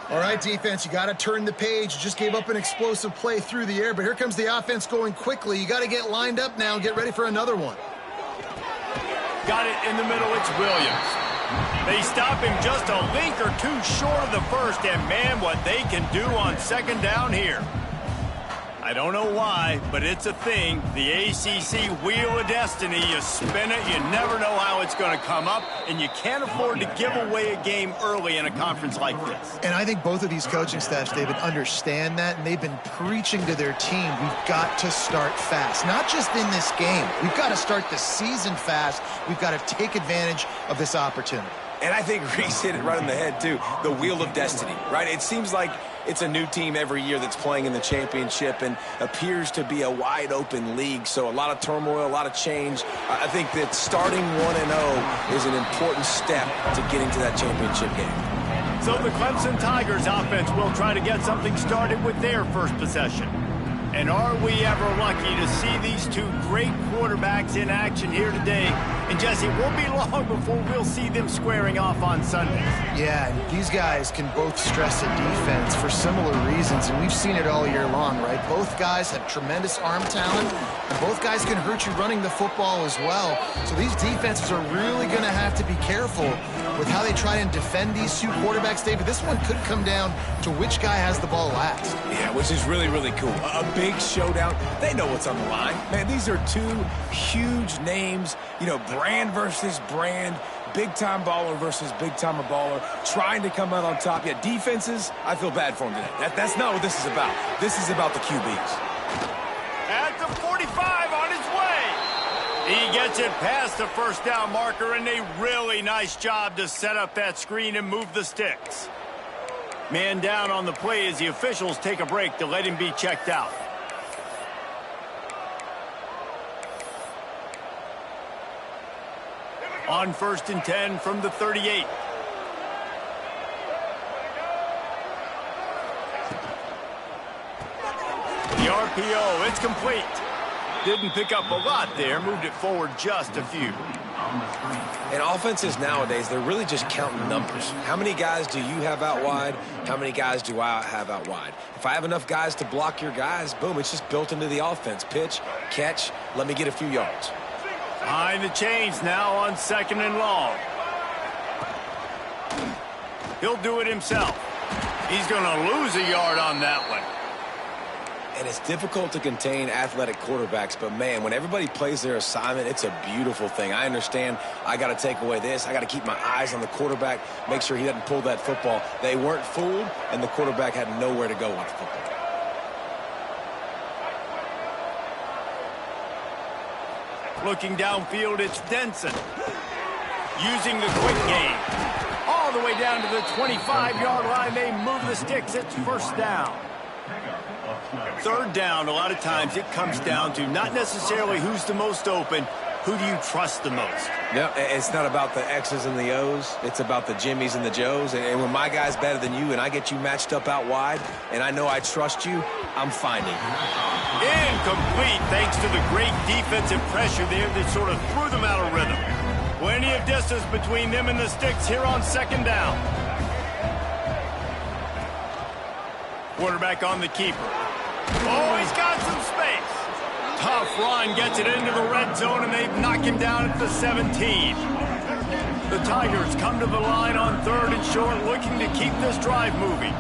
All right, defense, you got to turn the page. You just gave up an explosive play through the air, but here comes the offense going quickly. You got to get lined up now and get ready for another one. Got it in the middle. It's Williams. They stop him just a link or two short of the first, and man, what they can do on second down here. I don't know why, but it's a thing. The ACC Wheel of Destiny, you spin it, you never know how it's going to come up, and you can't afford to give away a game early in a conference like this. And I think both of these coaching staffs, David, understand that, and they've been preaching to their team, we've got to start fast. Not just in this game. We've got to start the season fast. We've got to take advantage of this opportunity. And I think Reese hit it right on the head, too. The Wheel of Destiny, right? It seems like it's a new team every year that's playing in the championship and appears to be a wide-open league. So a lot of turmoil, a lot of change. I think that starting 1-0 is an important step to getting to that championship game. So the Clemson Tigers offense will try to get something started with their first possession. And are we ever lucky to see these two great quarterbacks in action here today? And, Jesse, it won't be long before we'll see them squaring off on Sundays. Yeah, and these guys can both stress a defense for similar reasons, and we've seen it all year long, right? Both guys have tremendous arm talent, and both guys can hurt you running the football as well. So these defenses are really going to have to be careful with how they try and defend these two quarterbacks, David. This one could come down to which guy has the ball last. Yeah, which is really, really cool. A big showdown. They know what's on the line. Man, these are two huge names, you know, brand versus brand, big-time baller versus big-time baller, trying to come out on top. Yeah, defenses, I feel bad for them today. That's not what this is about. This is about the QBs. At the 45 on his way. He gets it past the first down marker, and a really nice job to set up that screen and move the sticks. Man down on the play as the officials take a break to let him be checked out. On 1st and 10 from the 38. The RPO, it's complete. Didn't pick up a lot there, moved it forward just a few. And offenses nowadays, they're really just counting numbers. How many guys do you have out wide? How many guys do I have out wide? If I have enough guys to block your guys, boom, it's just built into the offense. Pitch, catch, let me get a few yards. Behind the chains now on 2nd and long. He'll do it himself. He's going to lose a yard on that one. And it's difficult to contain athletic quarterbacks, but, man, when everybody plays their assignment, it's a beautiful thing. I understand I got to take away this. I got to keep my eyes on the quarterback, make sure he doesn't pull that football. They weren't fooled, and the quarterback had nowhere to go on the football. Looking downfield, it's Denson. Using the quick game. All the way down to the 25-yard line. They move the sticks. It's first down. Third down, a lot of times it comes down to not necessarily who's the most open, who do you trust the most? Yeah, it's not about the X's and the O's. It's about the Jimmies and the Joes. And when my guy's better than you and I get you matched up out wide and I know I trust you, I'm finding. Incomplete thanks to the great defensive pressure there that sort of threw them out of rhythm. Plenty of distance between them and the sticks here on second down. Quarterback on the keeper. Oh, he's got some space. Tough run, gets it into the red zone, and they knock him down at the 17. The Tigers come to the line on third and short, looking to keep this drive moving.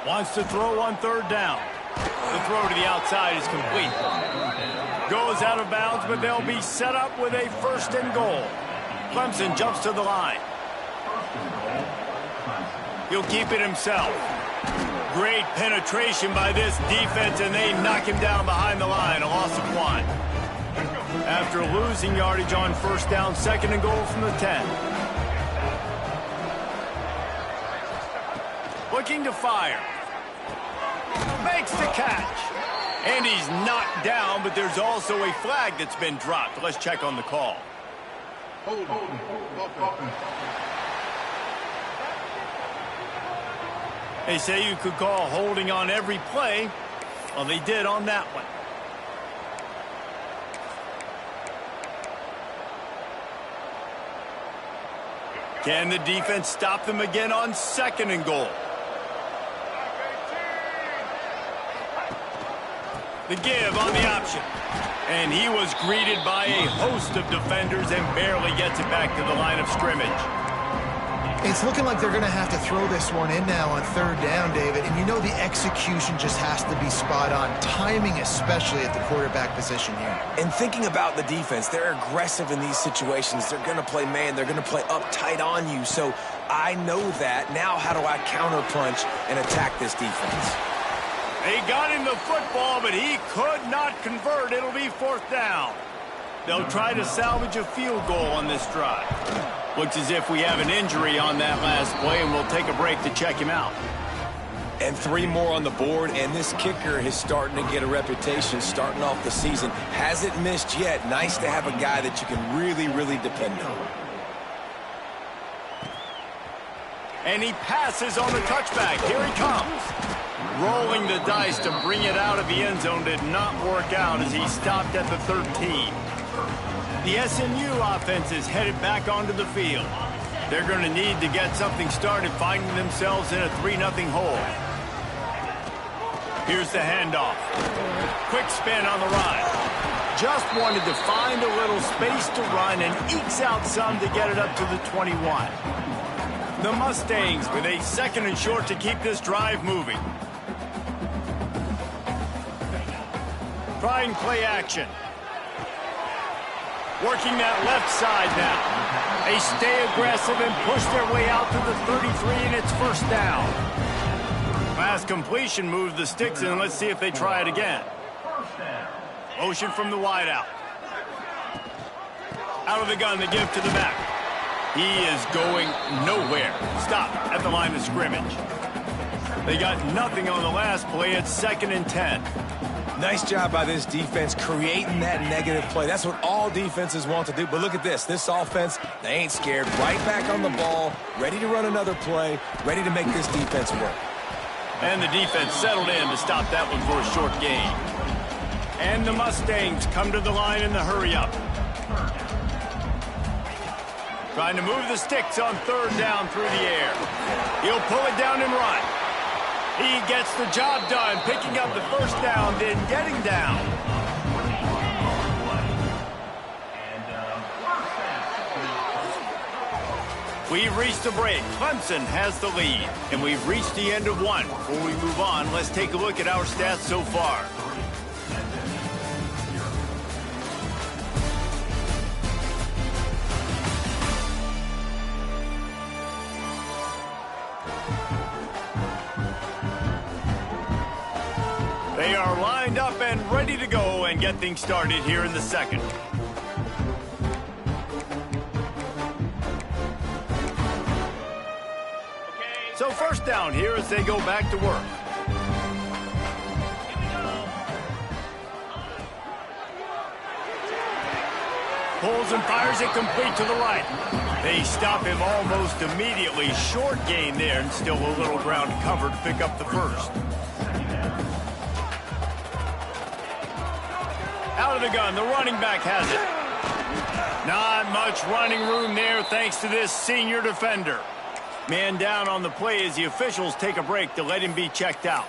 Wants to throw on third down. The throw to the outside is complete. Goes out of bounds, but they'll be set up with a first and goal. Clemson jumps to the line. He'll keep it himself. Great penetration by this defense, and they knock him down behind the line. A loss of 1. After losing yardage on first down, second and goal from the 10. Looking to fire. Makes the catch. And he's knocked down, but there's also a flag that's been dropped. Let's check on the call. They say you could call holding on every play. Well, they did on that one. Can the defense stop them again on second and goal? The give on the option. And he was greeted by a host of defenders and barely gets it back to the line of scrimmage. It's looking like they're going to have to throw this one in now on third down, David. And you know the execution just has to be spot on. Timing especially at the quarterback position here. And thinking about the defense, they're aggressive in these situations. They're going to play man. They're going to play uptight on you. So I know that. Now how do I counterpunch and attack this defense? They got him the football, but he could not convert. It'll be fourth down. They'll try to salvage a field goal on this drive. Looks as if we have an injury on that last play, and we'll take a break to check him out. And 3 more on the board, and this kicker is starting to get a reputation starting off the season. Hasn't missed yet. Nice to have a guy that you can really, really depend on. And he passes on the touchback. Here he comes. Rolling the dice to bring it out of the end zone did not work out as he stopped at the 13. The SMU offense is headed back onto the field. They're going to need to get something started, finding themselves in a 3-0 hole. Here's the handoff. Quick spin on the run. Just wanted to find a little space to run and ekes out some to get it up to the 21. The Mustangs with a second and short to keep this drive moving. Trying play action. Working that left side now. They stay aggressive and push their way out to the 33, and it's first down. Last completion moved the sticks in. Let's see if they try it again. Motion from the wideout. Out of the gun, the give to the back. He is going nowhere. Stop at the line of scrimmage. They got nothing on the last play. It's second and 10. Nice job by this defense creating that negative play. That's what all defenses want to do. But look at this. This offense, they ain't scared. Right back on the ball, ready to run another play, ready to make this defense work. And the defense settled in to stop that one for a short gain. And the Mustangs come to the line in the hurry-up. Trying to move the sticks on third down through the air. He'll pull it down and run. He gets the job done, picking up the first down, then getting down. We've reached a break. Clemson has the lead, and we've reached the end of one. Before we move on, let's take a look at our stats so far. They are lined up and ready to go and get things started here in the second. So first down here as they go back to work. Pulls and fires it complete to the right. They stop him almost immediately. Short gain there and still a little ground covered to pick up the first. Out of the gun, the running back has it. Not much running room there thanks to this senior defender. Man down on the play as the officials take a break to let him be checked out.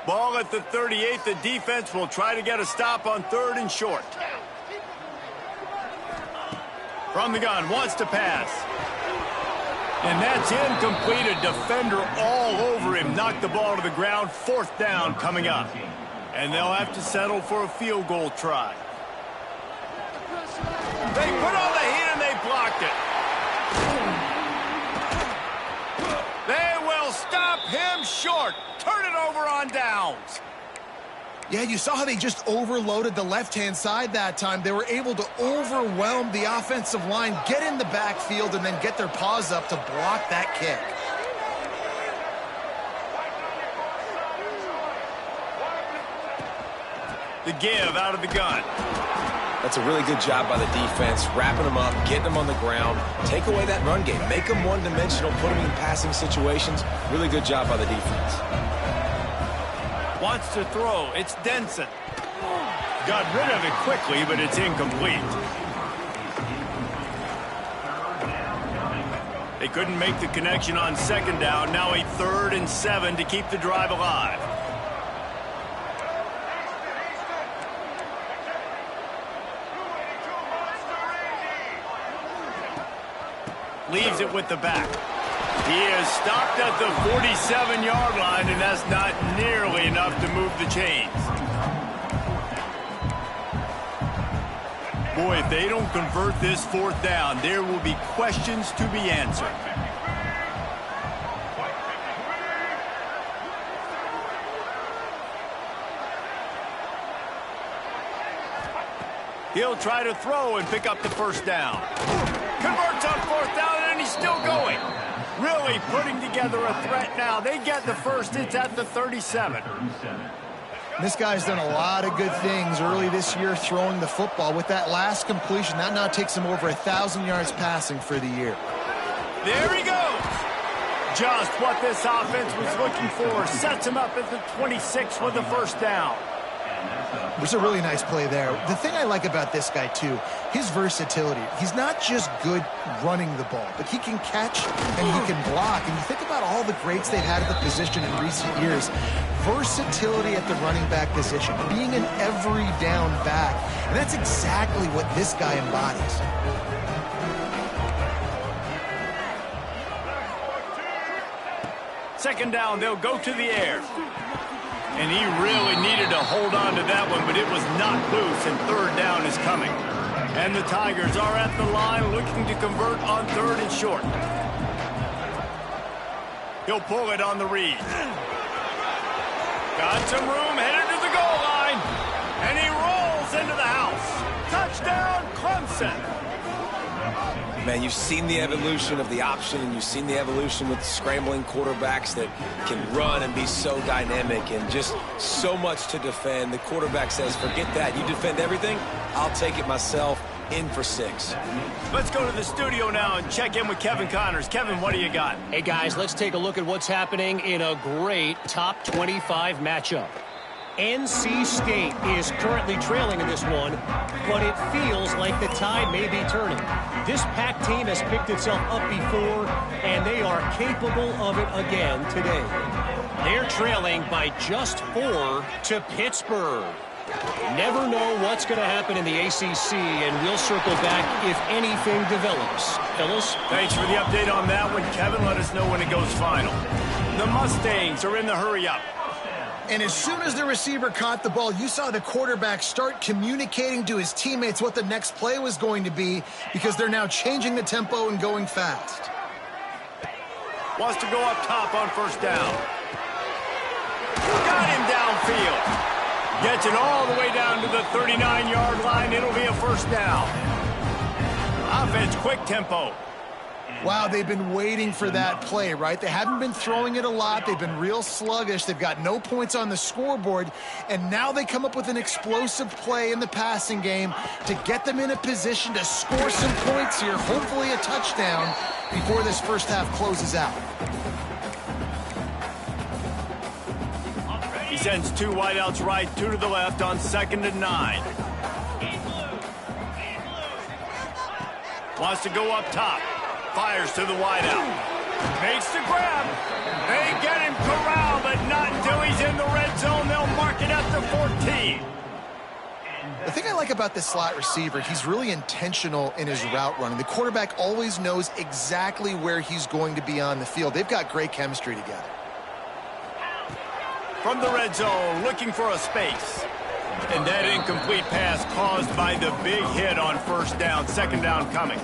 Ball at the 38. The defense will try to get a stop on 3rd and short. From the gun, wants to pass. And that's incomplete. A defender all over him. Knocked the ball to the ground. 4th down coming up. And they'll have to settle for a field goal try. They put on the heat and they blocked it. They will stop him short. Turn it over on downs. Yeah, you saw how they just overloaded the left-hand side that time. They were able to overwhelm the offensive line, get in the backfield, and then get their paws up to block that kick. The give out of the gun. That's a really good job by the defense, wrapping them up, getting them on the ground, take away that run game, make them one-dimensional, put them in passing situations. Really good job by the defense. Wants to throw. It's Denson. Got rid of it quickly, but it's incomplete. They couldn't make the connection on 2nd down. Now a 3rd and 7 to keep the drive alive. Leaves it with the back. He is stopped at the 47-yard line, and that's not nearly enough to move the chains. Boy, if they don't convert this 4th down, there will be questions to be answered. He'll try to throw and pick up the 1st down. Converts on 4th down, and he's still going. Really putting together a threat now. They get the first. It's at the 37. This guy's done a lot of good things early this year throwing the football. With that last completion, that now takes him over 1,000 yards passing for the year. There he goes. Just what this offense was looking for. Sets him up at the 26 with the 1st down. It was a really nice play there. The thing I like about this guy, too, his versatility. He's not just good running the ball, but he can catch and he can block. And you think about all the greats they've had at the position in recent years. Versatility at the running back position, being an every down back. And that's exactly what this guy embodies. Second down, they'll go to the air. And he really needed to hold on to that one, but it was not loose, and 3rd down is coming. And the Tigers are at the line looking to convert on 3rd and short. He'll pull it on the read. Got some room, headed to the goal line. And he rolls into the house. Touchdown, Clemson. Man, you've seen the evolution of the option, and you've seen the evolution with scrambling quarterbacks that can run and be so dynamic and just so much to defend. The quarterback says, forget that. You defend everything, I'll take it myself. In for 6. Let's go to the studio now and check in with Kevin Connors. Kevin, what do you got? Hey, guys, let's take a look at what's happening in a great top 25 matchup. NC State is currently trailing in this one, but it feels like the tide may be turning. This Pac team has picked itself up before, and they are capable of it again today. They're trailing by just 4 to Pittsburgh. Never know what's going to happen in the ACC, and we'll circle back if anything develops. Fellas? Thanks for the update on that one, Kevin. Let us know when it goes final. The Mustangs are in the hurry-up. And as soon as the receiver caught the ball, you saw the quarterback start communicating to his teammates what the next play was going to be, because they're now changing the tempo and going fast. Wants to go up top on first down. Got him downfield. Gets it all the way down to the 39-yard line. It'll be a first down. Offense, quick tempo. Wow, they've been waiting for that play, right? They haven't been throwing it a lot. They've been real sluggish. They've got no points on the scoreboard. And now they come up with an explosive play in the passing game to get them in a position to score some points here, hopefully a touchdown, before this first half closes out. He sends 2 wideouts right, 2 to the left on 2nd and 9. Wants to go up top. Fires to the wideout. Makes the grab. They get him corralled, but not until he's in the red zone. They'll mark it up to 14. The thing I like about this slot receiver, he's really intentional in his route running. The quarterback always knows exactly where he's going to be on the field. They've got great chemistry together. From the red zone, looking for a space. And that incomplete pass caused by the big hit on first down. 2nd down coming.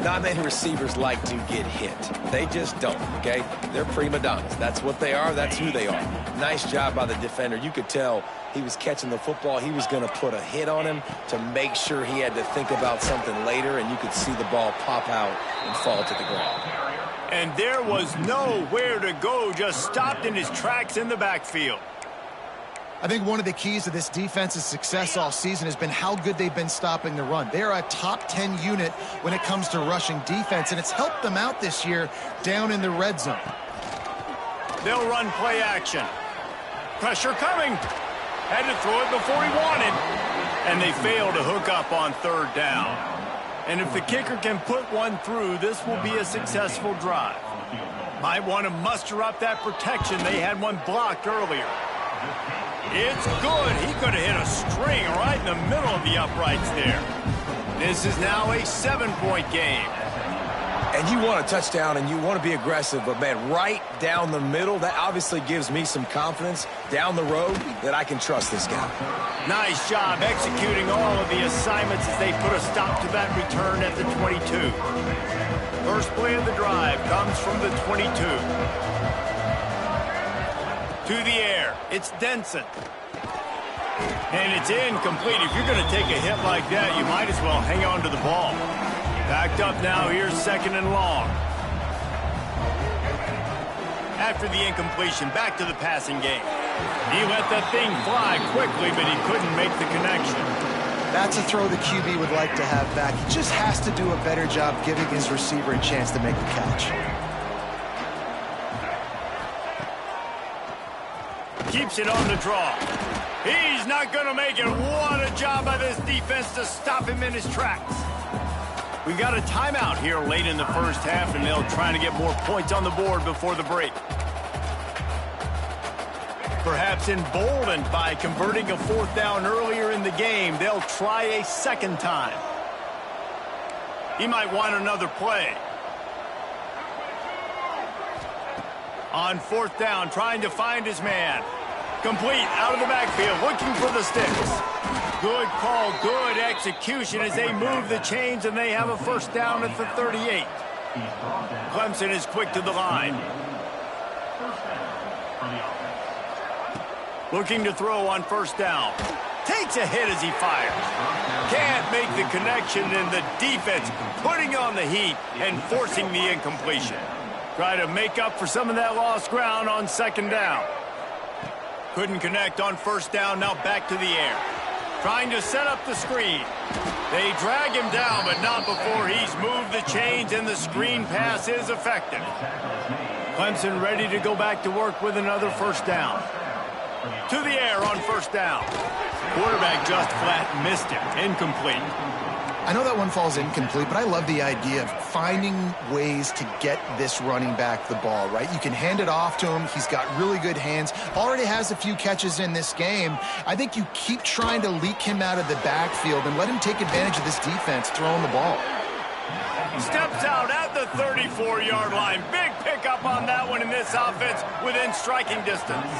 Not many receivers like to get hit. They just don't, okay? They're prima donnas. That's what they are. That's who they are. Nice job by the defender. You could tell he was catching the football. He was going to put a hit on him to make sure he had to think about something later, and you could see the ball pop out and fall to the ground. And there was nowhere to go, just stopped in his tracks in the backfield. I think one of the keys to this defense's success all season has been how good they've been stopping the run. They're a top 10 unit when it comes to rushing defense, and it's helped them out this year down in the red zone. They'll run play action. Pressure coming. Had to throw it before he wanted. And they fail to hook up on 3rd down. And if the kicker can put one through, this will be a successful drive. Might want to muster up that protection. They had one blocked earlier. It's good. He could have hit a string right in the middle of the uprights there. This is now a 7-point game. And you want a touchdown and you want to be aggressive, but, man, right down the middle, that obviously gives me some confidence down the road that I can trust this guy. Nice job executing all of the assignments as they put a stop to that return at the 22. First play of the drive comes from the 22. To the air, it's Denson. And it's incomplete. If you're going to take a hit like that, you might as well hang on to the ball. Backed up now, here's 2nd and long. After the incompletion, back to the passing game. He let that thing fly quickly, but he couldn't make the connection. That's a throw the QB would like to have back. He just has to do a better job giving his receiver a chance to make the catch. Keeps it on the draw. He's not going to make it. What a job by this defense to stop him in his tracks. We've got a timeout here late in the first half, and they'll try to get more points on the board before the break. Perhaps emboldened by converting a 4th down earlier in the game, they'll try a 2nd time. He might want another play. On 4th down, trying to find his man. Complete, out of the backfield, looking for the sticks. Good call, good execution as they move the chains, and they have a first down at the 38. Clemson is quick to the line. Looking to throw on 1st down. Takes a hit as he fires. Can't make the connection, and the defense putting on the heat and forcing the incompletion. Try to make up for some of that lost ground on 2nd down. Couldn't connect on 1st down, now back to the air. Trying to set up the screen. They drag him down, but not before he's moved the chains, and the screen pass is effective. Clemson ready to go back to work with another 1st down. To the air on 1st down. Quarterback just flat missed it. Incomplete. I know that one falls incomplete, but I love the idea of finding ways to get this running back the ball, right? You can hand it off to him. He's got really good hands. Already has a few catches in this game. I think you keep trying to leak him out of the backfield and let him take advantage of this defense throwing the ball. Steps out at the 34-yard line. Big pickup on that one in this offense within striking distance.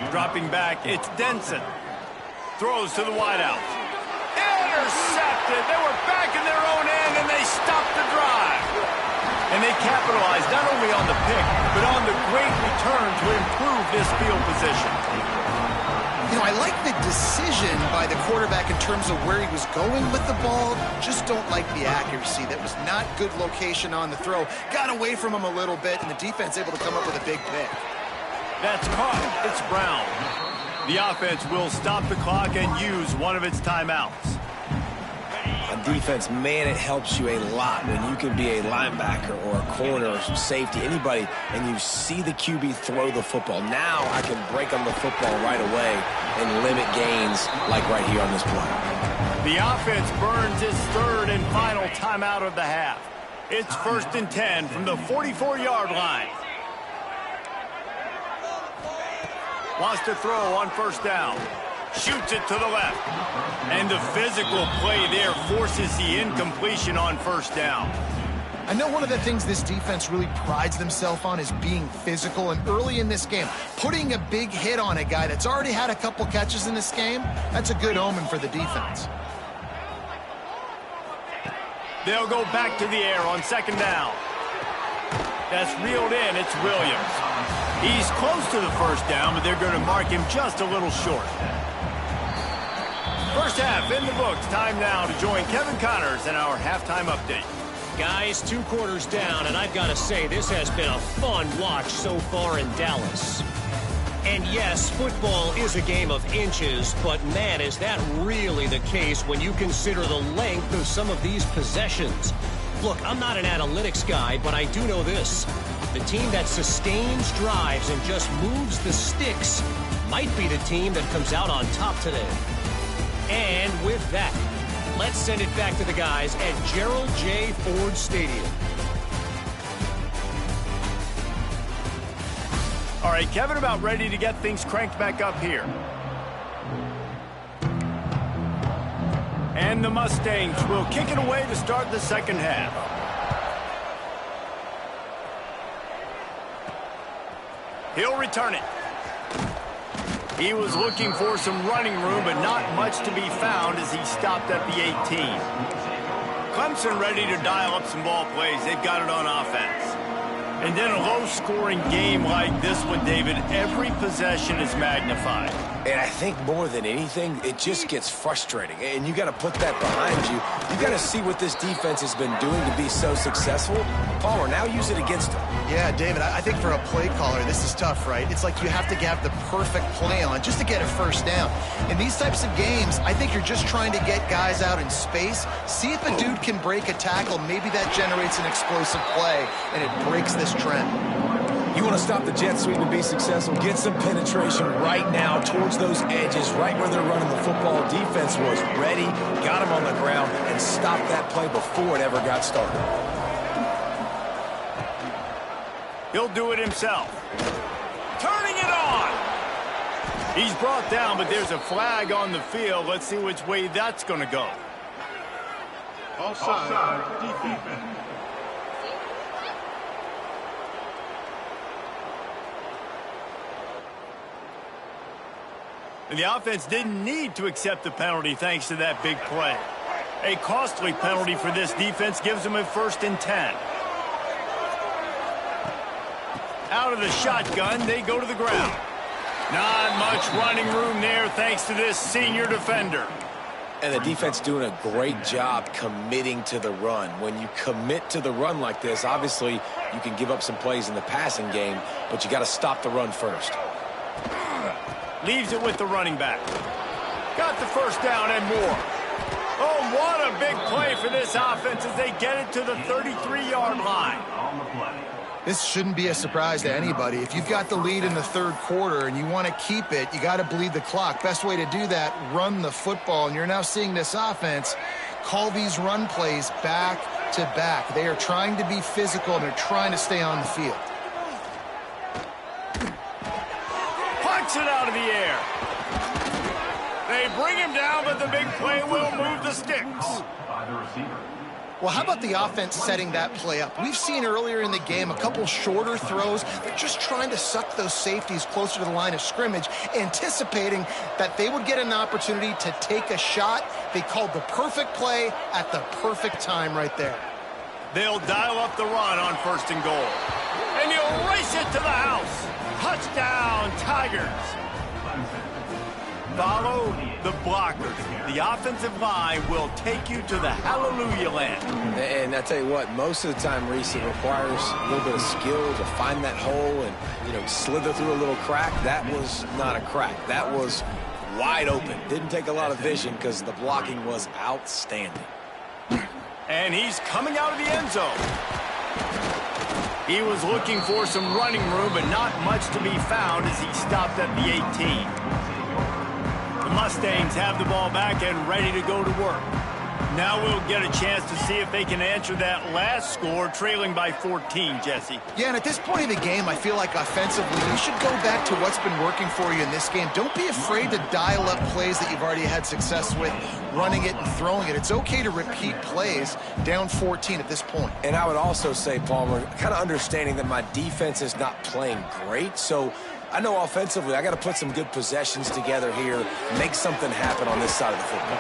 Dropping back, it's Denson. Throws to the wideout. Intercepted. They were back in their own end, and they stopped the drive. And they capitalized not only on the pick, but on the great return to improve this field position. You know, I like the decision by the quarterback in terms of where he was going with the ball. Just don't like the accuracy. That was not good location on the throw. Got away from him a little bit, and the defense able to come up with a big pick. That's caught. It's Brown. The offense will stop the clock and use one of its timeouts. On defense, man, it helps you a lot when you can be a linebacker or a corner or safety, anybody, and you see the QB throw the football. Now I can break on the football right away and limit gains like right here on this play. The offense burns its third and final timeout of the half. It's 1st and 10 from the 44-yard line. Wants to throw on 1st down. Shoots it to the left. And the physical play there forces the incompletion on 1st down. I know one of the things this defense really prides themselves on is being physical, and early in this game, putting a big hit on a guy that's already had a couple catches in this game, that's a good omen for the defense. They'll go back to the air on 2nd down. That's reeled in. It's Williams. He's close to the 1st down, but they're going to mark him just a little short. First half in the books. Time now to join Kevin Connors in our halftime update. Guys, 2 quarters down, and I've got to say, this has been a fun watch so far in Dallas. And yes, football is a game of inches, but man, is that really the case when you consider the length of some of these possessions. Look, I'm not an analytics guy, but I do know this. The team that sustains drives and just moves the sticks might be the team that comes out on top today. And with that, let's send it back to the guys at Gerald J. Ford Stadium. All right, Kevin, about ready to get things cranked back up here. And the Mustangs will kick it away to start the 2nd half. He'll return it. He was looking for some running room, but not much to be found as he stopped at the 18. Clemson ready to dial up some ball plays. They've got it on offense. And in a low-scoring game like this one, David, every possession is magnified. And I think more than anything, it just gets frustrating. And you got to put that behind you. You got to see what this defense has been doing to be so successful. Palmer, now use it against them. Yeah, David, I think for a play caller, this is tough, right? It's like you have to have the perfect play on just to get a 1st down. In these types of games, I think you're just trying to get guys out in space, see if a dude can break a tackle. Maybe that generates an explosive play, and it breaks this trend. You want to stop the jet sweep and be successful, get some penetration right now towards those edges, right where they're running the football. Defense was ready, got him on the ground, and stopped that play before it ever got started. He'll do it himself. Turning it on. He's brought down, but there's a flag on the field. Let's see which way that's going to go. Offside, defense. And the offense didn't need to accept the penalty thanks to that big play. A costly penalty for this defense gives them a 1st and 10. Out of the shotgun, they go to the ground. Not much running room there thanks to this senior defender. And the defense doing a great job committing to the run. When you commit to the run like this, obviously you can give up some plays in the passing game, but you got to stop the run first. Leaves it with the running back. Got the 1st down and more. Oh, what a big play for this offense as they get it to the 33-yard line. This shouldn't be a surprise to anybody. If you've got the lead in the 3rd quarter and you want to keep it, you got to bleed the clock. Best way to do that, run the football. And you're now seeing this offense call these run plays back to back. They are trying to be physical and they're trying to stay on the field. It out of the air. They bring him down, but the big play will move the sticks. Well, how about the offense setting that play up? We've seen earlier in the game a couple shorter throws. They're just trying to suck those safeties closer to the line of scrimmage, anticipating that they would get an opportunity to take a shot. They called the perfect play at the perfect time right there. They'll dial up the run on 1st and goal. And he'll race it to the house. Touchdown, Tigers. Follow the blockers. The offensive line will take you to the hallelujah land. And I tell you what, most of the time, Reese, it requires a little bit of skill to find that hole and, slither through a little crack. That was not a crack. That was wide open. Didn't take a lot of vision because the blocking was outstanding. And he's coming out of the end zone. He was looking for some running room, but not much to be found as he stopped at the 18. The Mustangs have the ball back and ready to go to work. Now we'll get a chance to see if they can answer that last score, trailing by 14, Jesse. Yeah, and at this point in the game, I feel like offensively, you should go back to what's been working for you in this game. Don't be afraid to dial up plays that you've already had success with, running it and throwing it. It's okay to repeat plays down 14 at this point. And I would also say, Palmer, kind of understanding that my defense is not playing great, so I know offensively I got to put some good possessions together here, make something happen on this side of the football.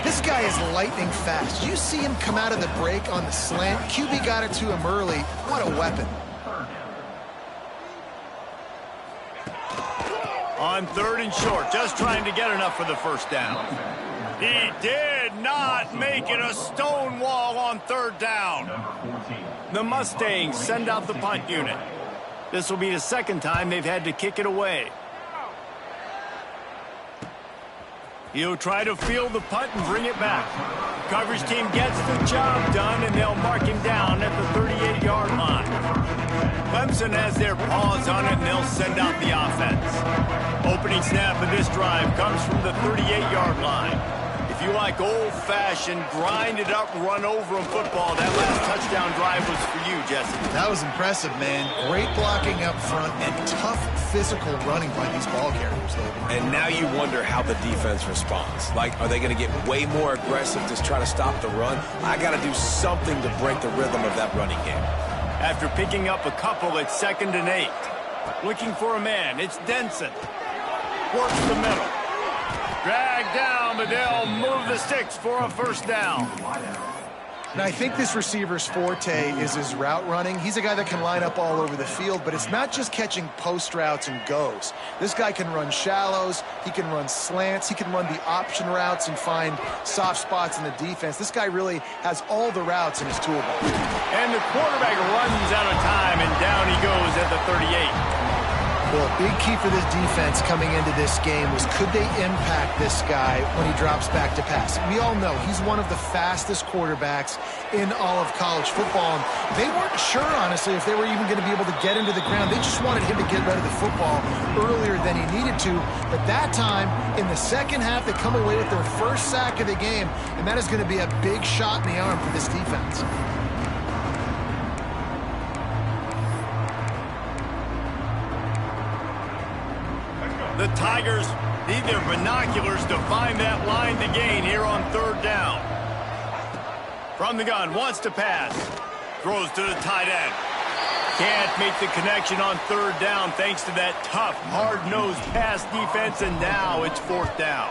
This guy is lightning fast. You see him come out of the break on the slant. QB got it to him early. What a weapon. On 3rd and short, just trying to get enough for the 1st down. He did not make it a stone wall on 3rd down. The Mustangs send out the punt unit. This will be the 2nd time they've had to kick it away. He'll try to field the punt and bring it back. The coverage team gets the job done, and they'll mark him down at the 38-yard line. Clemson has their paws on it, and they'll send out the offense. Opening snap of this drive comes from the 38-yard line. If you like old-fashioned, grind-it-up, run-over-'em football, that last touchdown drive was for you, Jesse. That was impressive, man. Great blocking up front and tough physical running by these ball carriers, David. And now you wonder how the defense responds. Like, are they going to get way more aggressive to try to stop the run? I got to do something to break the rhythm of that running game. After picking up a couple at 2nd and 8. Looking for a man. It's Denson. Works the middle. Drag down, but they'll move the sticks for a 1st down. Now, I think this receiver's forte is his route running. He's a guy that can line up all over the field, but it's not just catching post routes and goes. This guy can run shallows, he can run slants, he can run the option routes and find soft spots in the defense. This guy really has all the routes in his toolbox. And the quarterback runs out of time, and down he goes at the 38. Well, a big key for this defense coming into this game was could they impact this guy when he drops back to pass? We all know he's one of the fastest quarterbacks in all of college football. And they weren't sure, honestly, if they were even going to be able to get into the ground. They just wanted him to get rid of the football earlier than he needed to. But that time, in the 2nd half, they come away with their 1st sack of the game, and that is going to be a big shot in the arm for this defense. The Tigers need their binoculars to find that line to gain here on 3rd down. From the gun, wants to pass. Throws to the tight end. Can't make the connection on 3rd down thanks to that tough, hard-nosed pass defense, and now it's 4th down.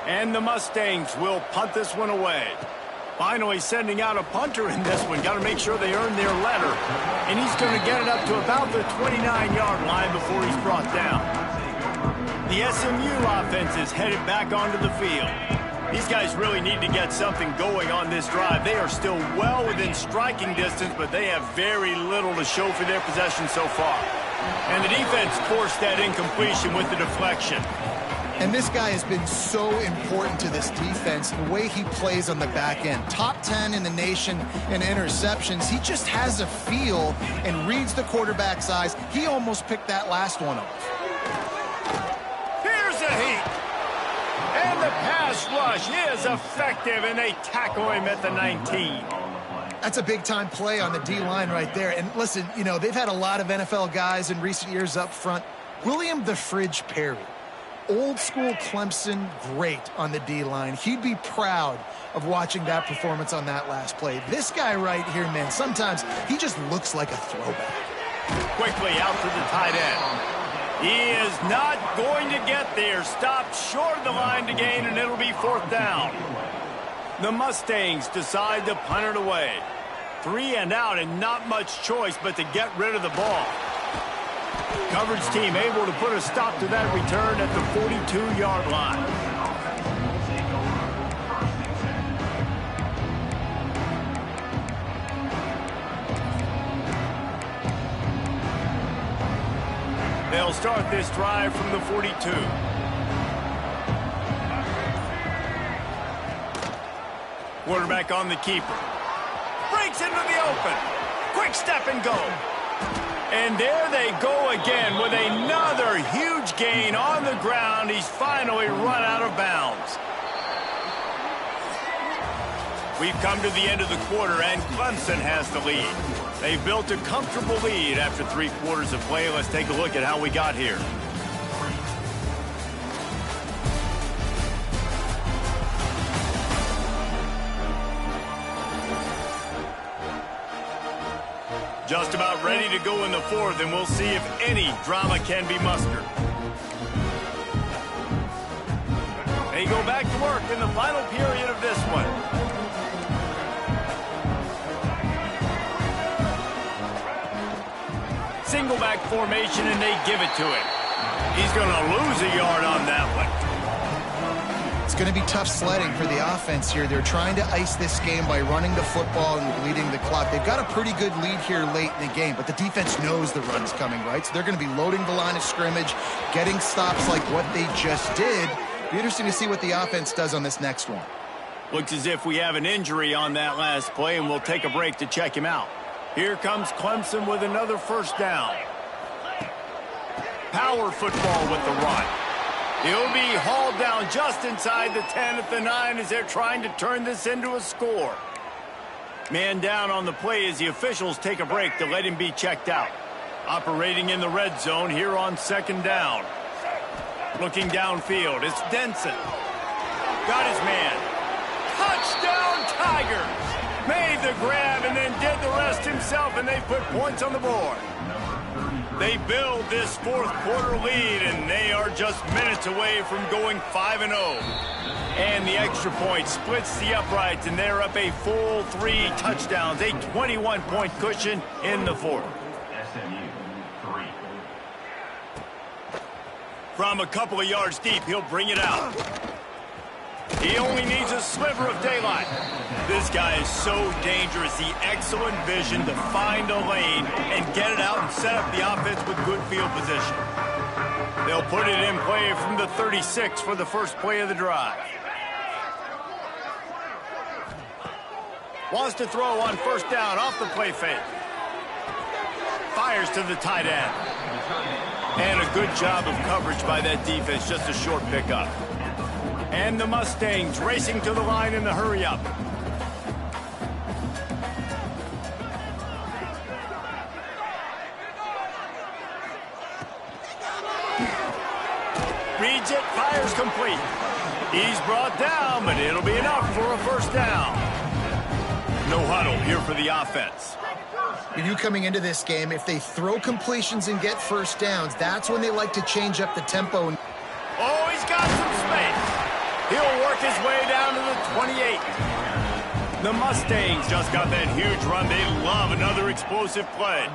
And the Mustangs will punt this one away. Finally sending out a punter in this one. Got to make sure they earn their letter. And he's going to get it up to about the 29-yard line before he's brought down. The SMU offense is headed back onto the field. These guys really need to get something going on this drive. They are still well within striking distance, but they have very little to show for their possession so far. And the defense forced that incompletion with the deflection. And this guy has been so important to this defense, the way he plays on the back end. Top 10 in the nation in interceptions. He just has a feel and reads the quarterback's eyes. He almost picked that last one off. Here's a heat. And the pass rush is effective, and they tackle him at the 19. That's a big-time play on the D-line right there. And listen, you know, they've had a lot of NFL guys in recent years up front. William the Fridge Perry, old-school Clemson great on the D-line. He'd be proud of watching that performance on that last play. This guy right here, man, sometimes he just looks like a throwback. Quickly out to the tight end. He is not going to get there. Stopped short of the line to gain, and it'll be 4th down. The Mustangs decide to punt it away. 3 and out and not much choice but to get rid of the ball. Coverage team able to put a stop to that return at the 42-yard line. They'll start this drive from the 42. Quarterback on the keeper. Breaks into the open. Quick step and go. And there they go again with another huge gain on the ground. He's finally run out of bounds. We've come to the end of the quarter, and Clemson has the lead. They've built a comfortable lead after 3 quarters of play. Let's take a look at how we got here. Just about ready to go in the 4th, and we'll see if any drama can be mustered. They go back to work in the final period of this one. Single back formation, and they give it to him. He's going to lose a yard on that one. It's going to be tough sledding for the offense here. They're trying to ice this game by running the football and bleeding the clock. They've got a pretty good lead here late in the game, but the defense knows the run's coming, right? So they're going to be loading the line of scrimmage, getting stops like what they just did. Be interesting to see what the offense does on this next one. Looks as if we have an injury on that last play, and we'll take a break to check him out. Here comes Clemson with another first down. Power football with the run. He'll be hauled down just inside the 10 at the 9 as they're trying to turn this into a score. Man down on the play as the officials take a break to let him be checked out. Operating in the red zone here on 2nd down. Looking downfield, it's Denson. Got his man. Touchdown Tigers! Made the grab and then did the rest himself, and they put points on the board. They build this 4th quarter lead, and they are just minutes away from going 5-0. And the extra point splits the uprights, and they're up a full 3 touchdowns, a 21-point cushion in the 4th. From a couple of yards deep, he'll bring it out. He only needs a sliver of daylight. This guy is so dangerous. The excellent vision to find a lane and get it out and set up the offense with good field position. They'll put it in play from the 36 for the first play of the drive. Wants to throw on 1st down off the play fake. Fires to the tight end. And a good job of coverage by that defense, just a short pickup. And the Mustangs racing to the line in the hurry-up. Reads it, fires complete. He's brought down, but it'll be enough for a first down. No huddle here for the offense. You coming into this game, if they throw completions and get first downs, that's when they like to change up the tempo. Oh, he's got some space. He'll work his way down to the 28. The Mustangs just got that huge run. They love another explosive play.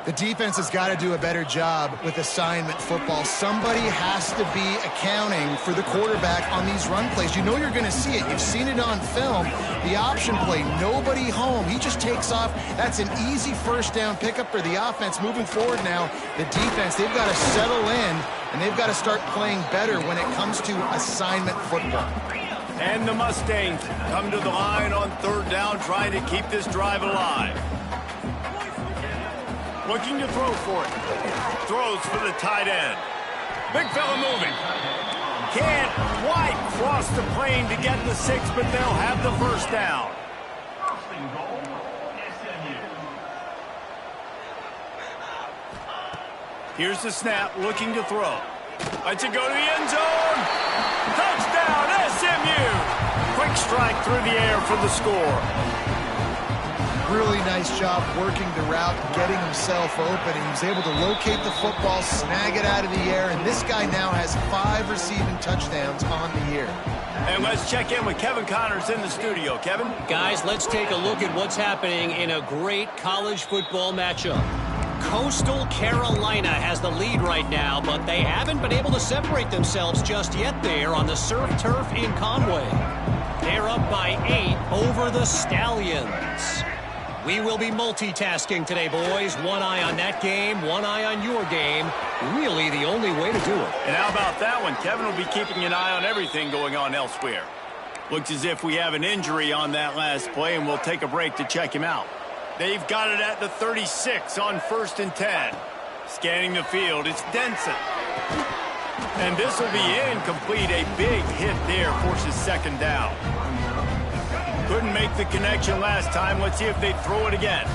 The defense has got to do a better job with assignment football. Somebody has to be accounting for the quarterback on these run plays. You know you're going to see it. You've seen it on film. The option play, nobody home. He just takes off. That's an easy first down pickup for the offense. Moving forward now, the defense, they've got to settle in, and they've got to start playing better when it comes to assignment football. And the Mustangs come to the line on 3rd down, trying to keep this drive alive. Looking to throw for it. Throws for the tight end. Big fella moving. Can't quite cross the plane to get the 6, but they'll have the first down. Here's the snap, looking to throw. Lets it go to the end zone. Touchdown, SMU. Quick strike through the air for the score. Really nice job working the route, getting himself open. He was able to locate the football, snag it out of the air, and this guy now has 5 receiving touchdowns on the year. And let's check in with Kevin Connors in the studio. Kevin? Guys, let's take a look at what's happening in a great college football matchup. Coastal Carolina has the lead right now, but they haven't been able to separate themselves just yet there on the surf turf in Conway. They're up by 8 over the Stallions. We will be multitasking today, boys. One eye on that game, one eye on your game. Really the only way to do it. And how about that one? Kevin will be keeping an eye on everything going on elsewhere. Looks as if we have an injury on that last play, and we'll take a break to check him out. They've got it at the 36 on 1st and 10. Scanning the field, it's Denson. And this will be incomplete. A big hit there forces 2nd down. Couldn't make the connection last time. Let's see if they throw it again.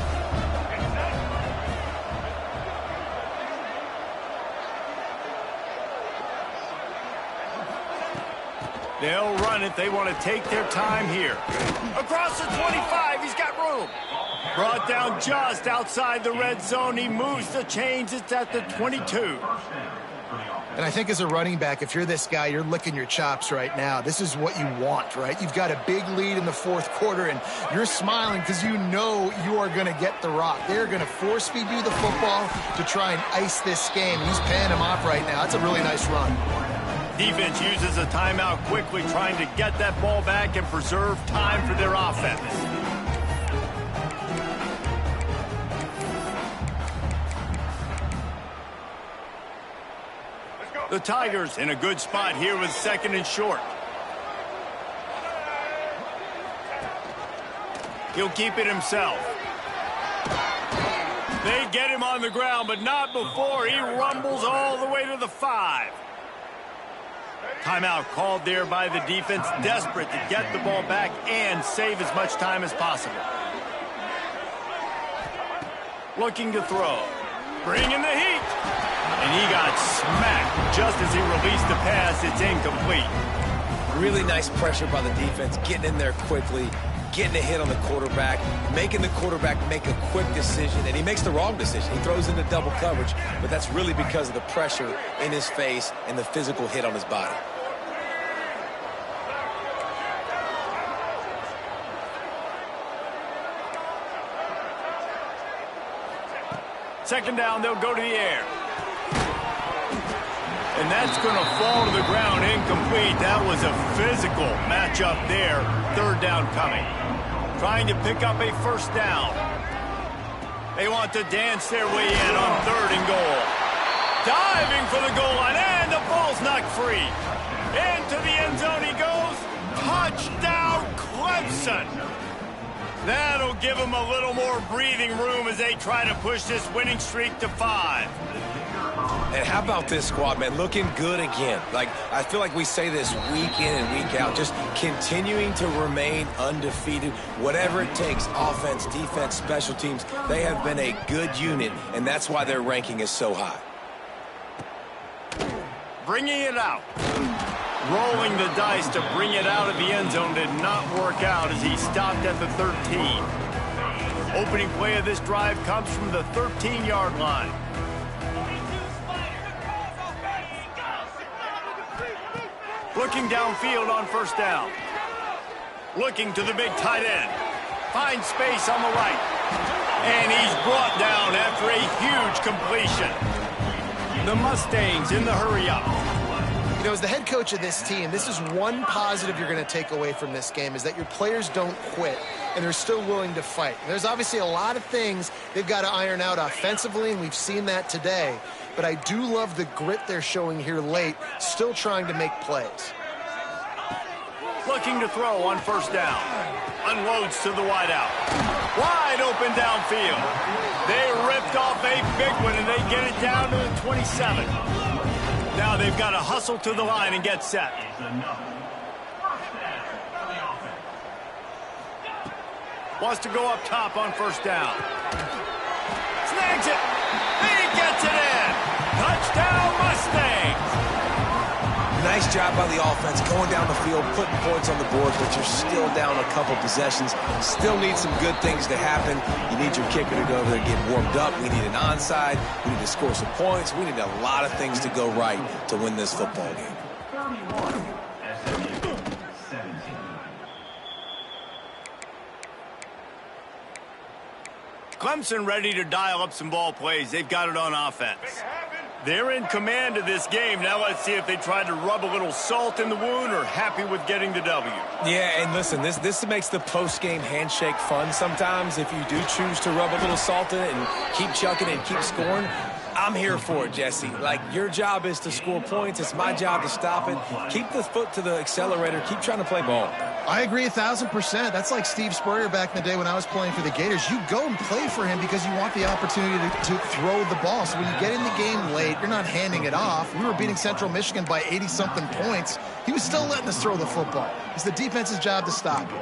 They'll run it. They want to take their time here. Across the 25. He's got room. Brought down just outside the red zone. He moves the chains. It's at the 22. And I think as a running back, if you're this guy, you're licking your chops right now. This is what you want, right? You've got a big lead in the 4th quarter, and you're smiling because you know you are going to get the rock. They're going to force feed you the football to try and ice this game. He's paying him off right now. That's a really nice run. Defense uses a timeout quickly, trying to get that ball back and preserve time for their offense. The Tigers in a good spot here with 2nd and short. He'll keep it himself. They get him on the ground, but not before he rumbles all the way to the 5. Timeout called there by the defense, desperate to get the ball back and save as much time as possible. Looking to throw. Bringing the heat. And he got smacked just as he released the pass. It's incomplete. Really nice pressure by the defense, getting in there quickly, getting a hit on the quarterback, making the quarterback make a quick decision, and he makes the wrong decision. He throws into double coverage, but that's really because of the pressure in his face and the physical hit on his body. Second down, they'll go to the air. And that's going to fall to the ground, incomplete. That was a physical matchup there. 3rd down coming. Trying to pick up a 1st down. They want to dance their way in on 3rd and goal. Diving for the goal line, and the ball's knocked free. Into the end zone he goes. Touchdown, Clemson. That'll give them a little more breathing room as they try to push this winning streak to 5. And how about this squad, man? Looking good again. Like, I feel like we say this week in and week out, just continuing to remain undefeated. Whatever it takes, offense, defense, special teams, they have been a good unit, and that's why their ranking is so high. Bringing it out. Rolling the dice to bring it out of the end zone did not work out as he stopped at the 13. Opening play of this drive comes from the 13-yard line. Looking downfield on 1st down. Looking to the big tight end. Finds space on the right. And he's brought down after a huge completion. The Mustangs in the hurry-up. You know, as the head coach of this team, this is one positive you're going to take away from this game, is that your players don't quit, and they're still willing to fight. And there's obviously a lot of things they've got to iron out offensively, and we've seen that today. But I do love the grit they're showing here late, still trying to make plays. Looking to throw on 1st down. Unloads to the wideout. Wide open downfield. They ripped off a big one, and they get it down to the 27. Now they've got to hustle to the line and get set. Wants to go up top on 1st down. Snags it. He gets it in. Touchdown, Mustangs. Nice job by the offense, going down the field, putting points on the board, but you're still down a couple possessions. Still need some good things to happen. You need your kicker to go over there and get warmed up. We need an onside. We need to score some points. We need a lot of things to go right to win this football game. Clemson ready to dial up some ball plays. They've got it on offense. They're in command of this game. Now let's see if they try to rub a little salt in the wound or happy with getting the W. Yeah, and listen, this makes the post-game handshake fun sometimes. If you do choose to rub a little salt in it and keep chucking and keep scoring, I'm here for it, Jesse. Like, your job is to score points. It's my job to stop it. Keep the foot to the accelerator. Keep trying to play ball. I agree 1,000%. That's like Steve Spurrier back in the day when I was playing for the Gators. You go and play for him because you want the opportunity to throw the ball. So when you get in the game late, you're not handing it off. We were beating Central Michigan by 80-something points. He was still letting us throw the football. It's the defense's job to stop you.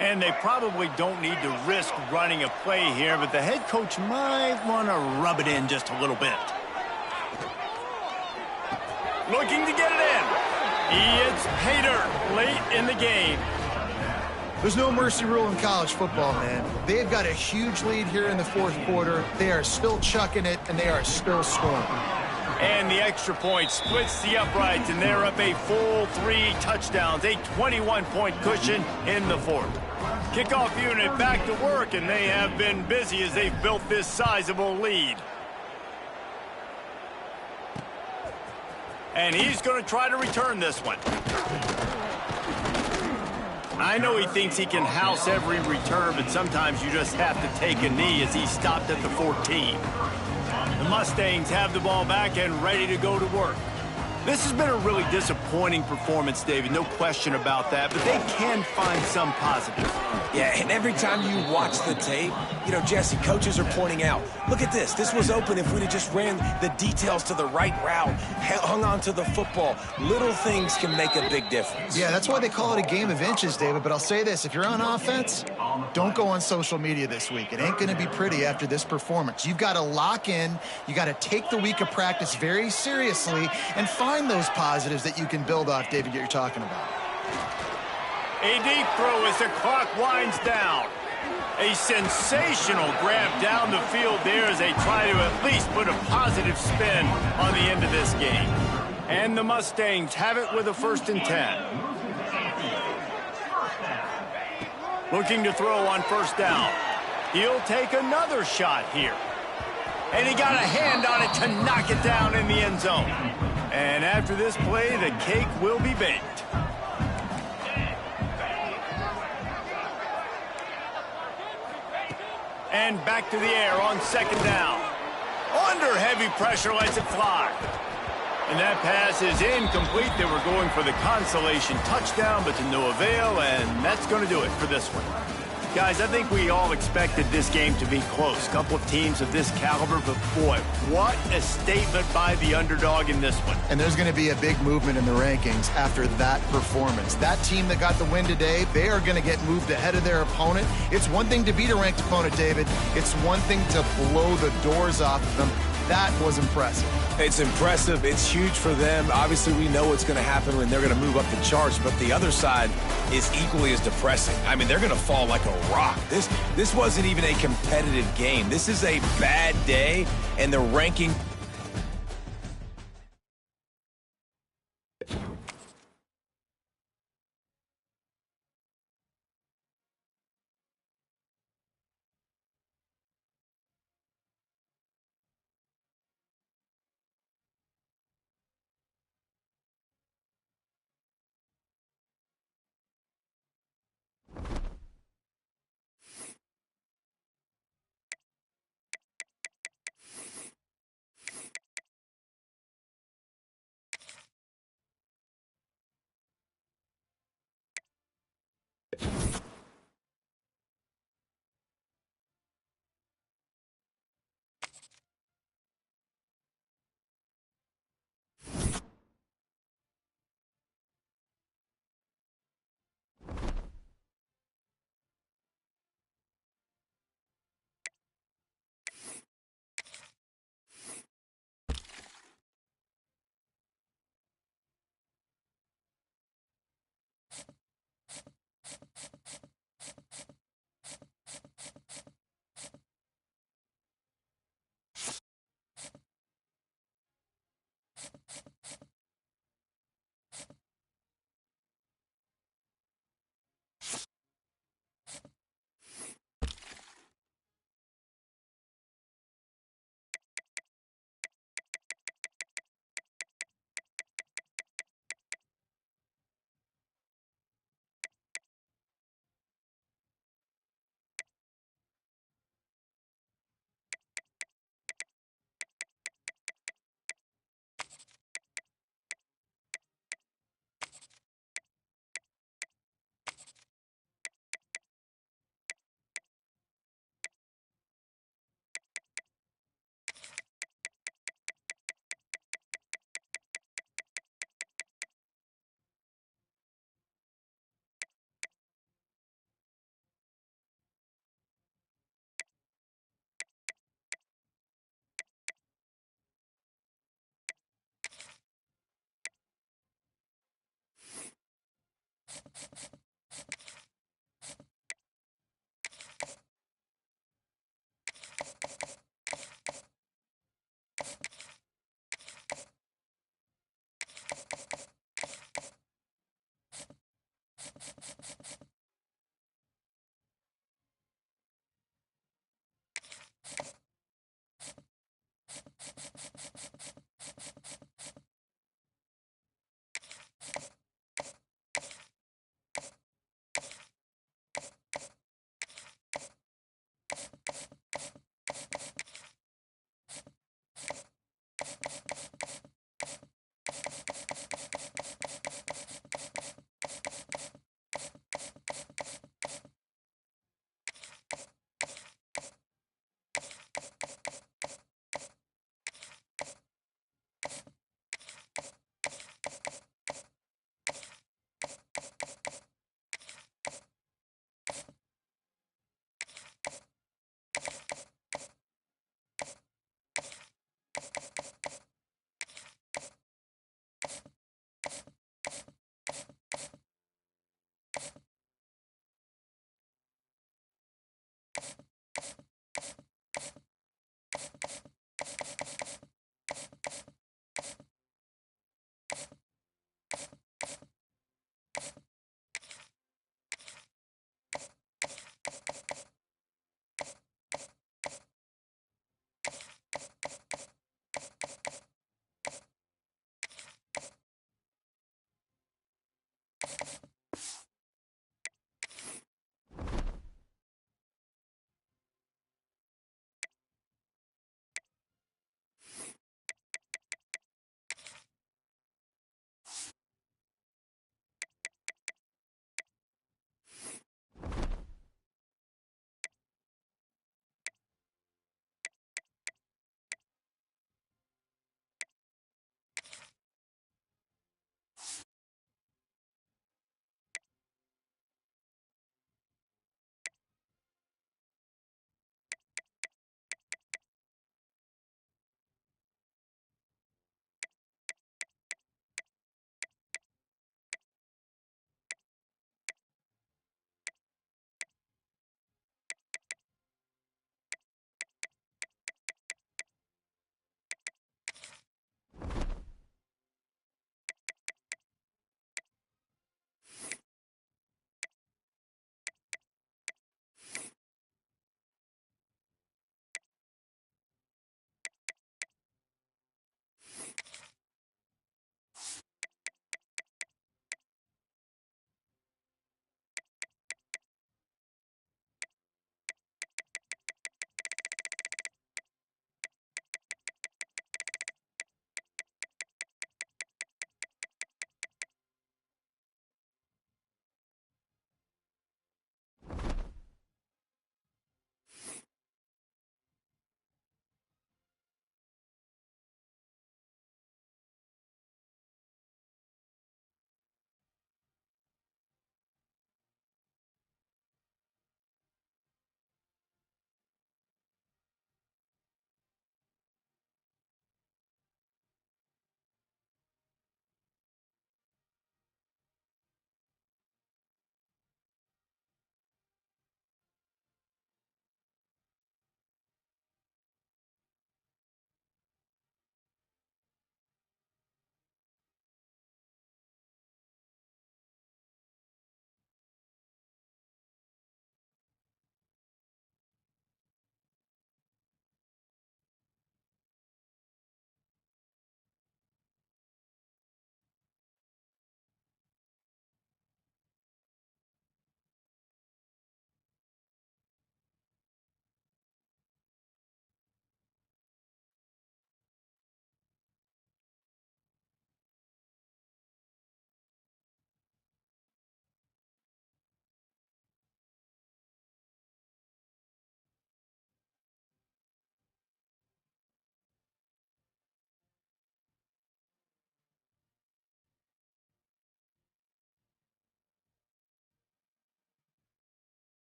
And they probably don't need to risk running a play here, but the head coach might want to rub it in just a little bit. Looking to get it in. It's Pater late in the game. There's no mercy rule in college football, man. They've got a huge lead here in the fourth quarter. They are still chucking it, and they are still scoring. And the extra point splits the uprights, and they're up a full 3 touchdowns, a 21-point cushion in the fourth. Kickoff unit back to work, and they have been busy as they've built this sizable lead. And he's going to try to return this one. I know he thinks he can house every return, but sometimes you just have to take a knee as he stopped at the 14. The Mustangs have the ball back and ready to go to work. This has been a really disappointing performance, David, no question about that, but they can find some positives. Yeah, and every time you watch the tape, you know, Jesse, coaches are pointing out, look at this. This was open if we'd have just ran the details to the right route, hung on to the football. Little things can make a big difference. Yeah, that's why they call it a game of inches, David. But I'll say this, if you're on offense, don't go on social media this week. It ain't going to be pretty after this performance. You've got to lock in. You got to take the week of practice very seriously and find those positives that you can build off, David, that you're talking about. A deep throw as the clock winds down. A sensational grab down the field there as they try to at least put a positive spin on the end of this game. And the Mustangs have it with a 1st and 10. Looking to throw on 1st down. He'll take another shot here. And he got a hand on it to knock it down in the end zone. And after this play, the cake will be baked. And back to the air on 2nd down. Under heavy pressure, lets it fly. And that pass is incomplete. They were going for the consolation touchdown, but to no avail, and that's going to do it for this one. Guys, I think we all expected this game to be close. A couple of teams of this caliber, but boy, what a statement by the underdog in this one. And there's going to be a big movement in the rankings after that performance. That team that got the win today, they are going to get moved ahead of their opponent. It's one thing to beat a ranked opponent, David. It's one thing to blow the doors off of them. That was impressive. It's impressive. It's huge for them. Obviously, we know what's going to happen when they're going to move up the charts, but the other side is equally as depressing. I mean, they're going to fall like a rock. This wasn't even a competitive game. This is a bad day, and the ranking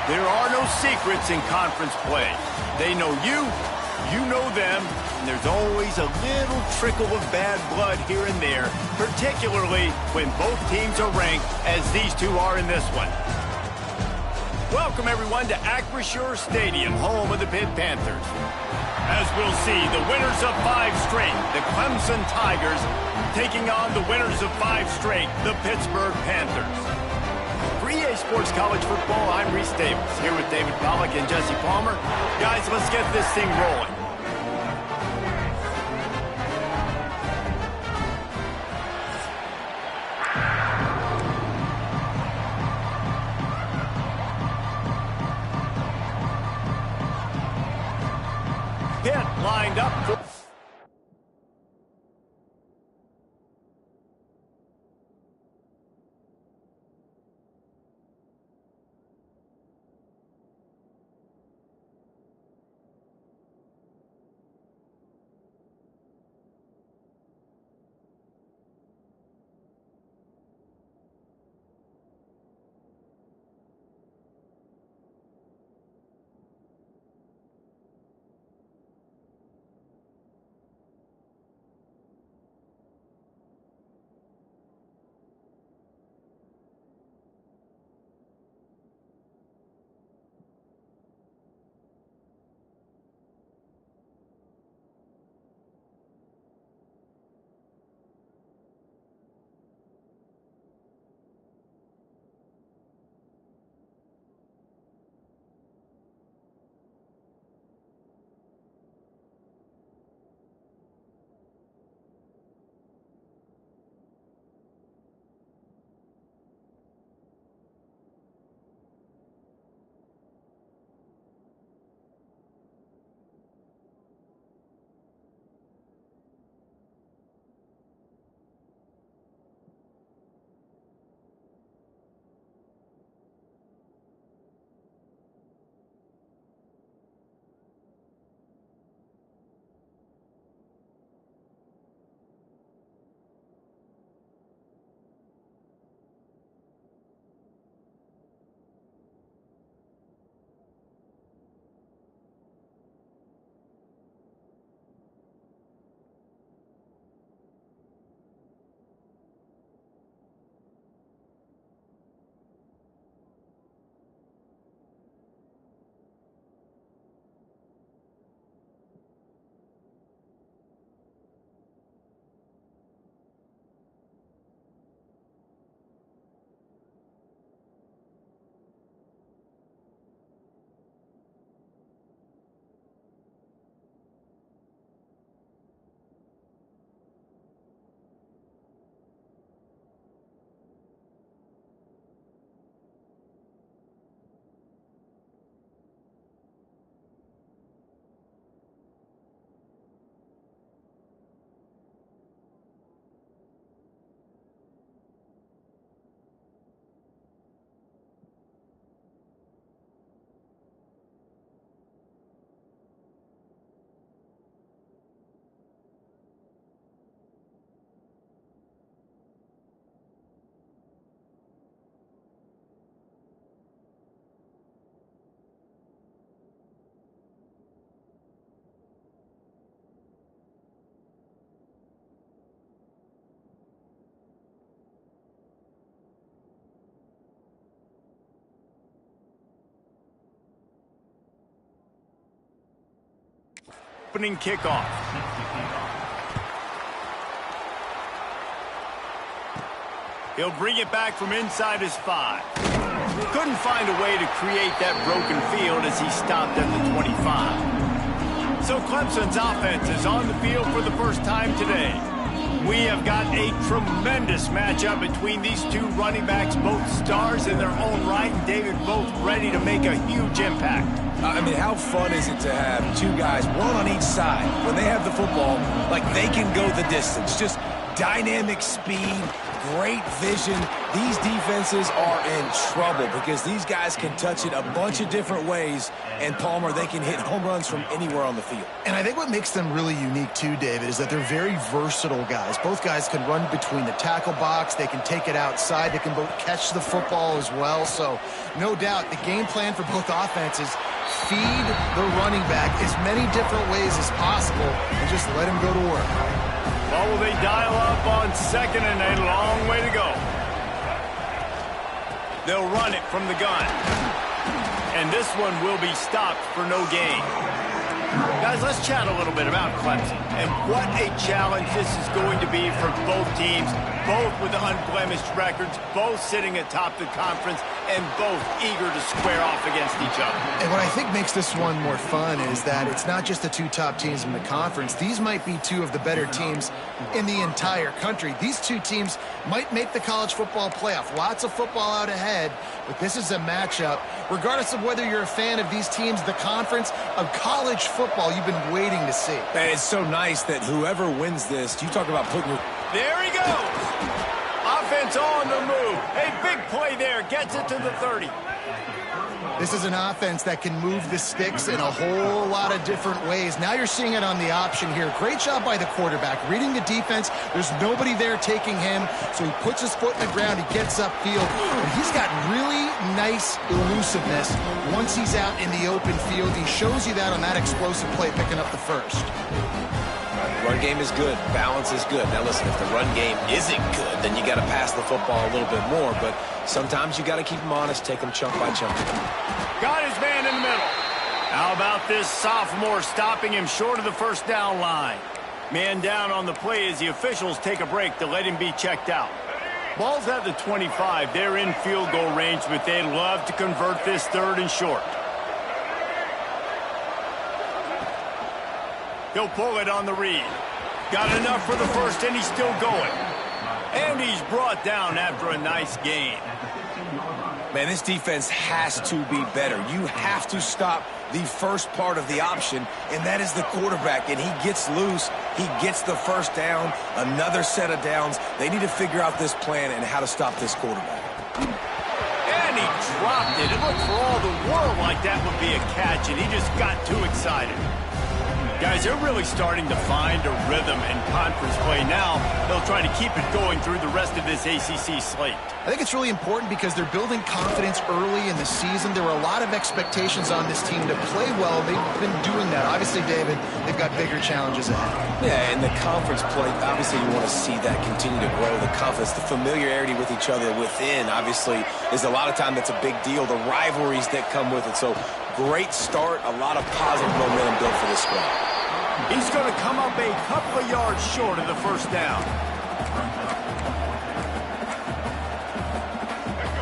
There are no secrets in conference play. They know you, you know them, and there's always a little trickle of bad blood here and there, particularly when both teams are ranked as these two are in this one. Welcome, everyone, to Acrisure Stadium, home of the Pitt Panthers. As we'll see, the winners of 5 straight, the Clemson Tigers, taking on the winners of 5 straight, the Pittsburgh Panthers. For EA Sports College Football, I'm Reese Davis, here with David Pollack and Jesse Palmer. Guys, let's get this thing rolling. Pitt lined up for... Opening kickoff. He'll bring it back from inside his 5. Couldn't find a way to create that broken field as he stopped at the 25. So Clemson's offense is on the field for the first time today. We have got a tremendous matchup between these two running backs, both stars in their own right, and David, both ready to make a huge impact. I mean, how fun is it to have 2 guys, one on each side, when they have the football, like they can go the distance. Just dynamic speed, great vision. These defenses are in trouble because these guys can touch it a bunch of different ways, and Palmer, they can hit home runs from anywhere on the field. And I think what makes them really unique too, David, is that they're very versatile guys. Both guys can run between the tackle box. They can take it outside. They can both catch the football as well. So no doubt the game plan for both offenses, feed the running back as many different ways as possible and just let him go to work. Well, will they dial up on second and a long way to go? They'll run it from the gun. And this one will be stopped for no gain. Guys, let's chat a little bit about Clemson and what a challenge this is going to be for both teams, both with unblemished records, both sitting atop the conference, and both eager to square off against each other. And what I think makes this one more fun is that it's not just the two top teams in the conference. These might be two of the better teams in the entire country. These two teams might make the college football playoff. Lots of football out ahead, but this is a matchup, regardless of whether you're a fan of these teams, the conference, of college football you've been waiting to see. And it's so nice that whoever wins this, you talk about putting your... There he goes. Offense on the move. A big play there. Gets it to the 30. This is an offense that can move the sticks in a whole lot of different ways. Now you're seeing it on the option here. Great job by the quarterback. Reading the defense. There's nobody there taking him, so he puts his foot in the ground. He gets upfield. And he's got really nice elusiveness once he's out in the open field. He shows you that on that explosive play, picking up the first. Run game is good. Balance is good. Now, listen, if the run game isn't good, then you got to pass the football a little bit more. But sometimes you got to keep them honest, take them chunk by chunk. Got his man in the middle. How about this sophomore stopping him short of the first down line? Man down on the play as the officials take a break to let him be checked out. Ball's at the 25. They're in field goal range, but they'd love to convert this third and short. He'll pull it on the read. Got enough for the first, and he's still going. And he's brought down after a nice gain. Man, this defense has to be better. You have to stop the first part of the option, and that is the quarterback. And he gets loose. He gets the first down, another set of downs. They need to figure out this plan and how to stop this quarterback. And he dropped it. It looked for all the world like that would be a catch, and he just got too excited. Guys, they're really starting to find a rhythm in conference play now. They'll try to keep it going through the rest of this ACC slate. I think it's really important because they're building confidence early in the season. There were a lot of expectations on this team to play well. They've been doing that. Obviously, David, they've got bigger challenges ahead. Yeah, and the conference play, obviously you want to see that continue to grow. The confidence, the familiarity with each other within, obviously, is a lot of time that's a big deal. The rivalries that come with it. So, great start, a lot of positive momentum built for this squad. He's going to come up a couple of yards short of the first down.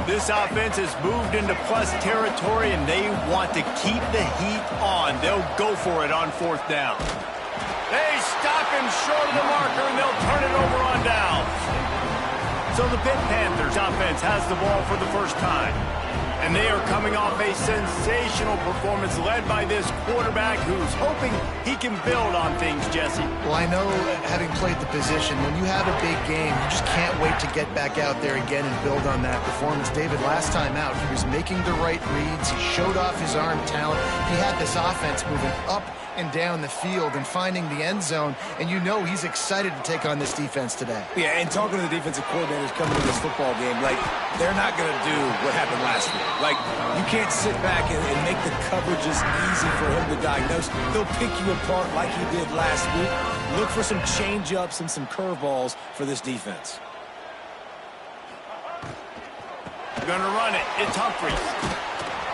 This offense has moved into plus territory, and they want to keep the heat on. They'll go for it on fourth down. They stop him short of the marker, and they'll turn it over on down. So the Pitt Panthers offense has the ball for the first time. And they are coming off a sensational performance led by this quarterback who's hoping he can build on things, Jesse. Well, I know, having played the position, when you have a big game, you just can't wait to get back out there again and build on that performance. David, last time out, he was making the right reads. He showed off his arm talent. He had this offense moving up and down the field and finding the end zone, and you know he's excited to take on this defense today. Yeah, and talking to the defensive coordinators coming to this football game, like, they're not going to do what happened last week. Like, you can't sit back and make the coverages easy for him to diagnose. They'll pick you apart like he did last week. Look for some change-ups and some curveballs for this defense. Gonna run it. It's Humphries.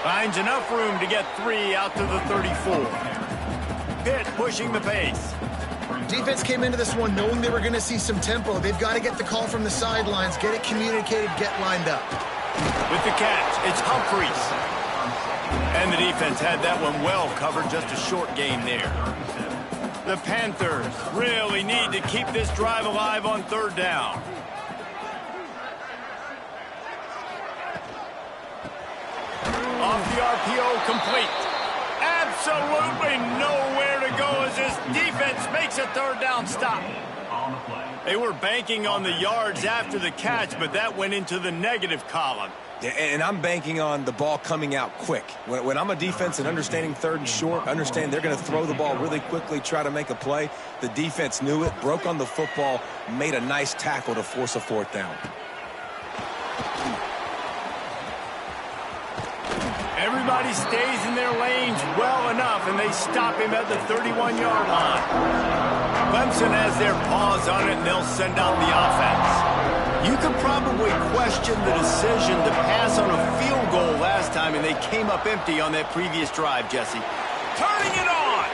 Finds enough room to get 3 out to the 34. Pitt pushing the pace. Defense came into this one knowing they were going to see some tempo. They've got to get the call from the sidelines, get it communicated, get lined up. With the catch, it's Humphries. And the defense had that one well covered, just a short game there. The Panthers really need to keep this drive alive on third down. Off the RPO, complete. Absolutely nowhere to go as this defense makes a third down stop. They were banking on the yards after the catch, but that went into the negative column. Yeah, and I'm banking on the ball coming out quick. When I'm a defense and understanding third and short, understand they're going to throw the ball really quickly, try to make a play. The defense knew it, broke on the football, made a nice tackle to force a fourth down. Everybody stays in their lanes well enough, and they stop him at the 31-yard line. Clemson has their paws on it, and they'll send out the offense. You could probably question the decision to pass on a field goal last time, and they came up empty on that previous drive, Jesse. Turning it on!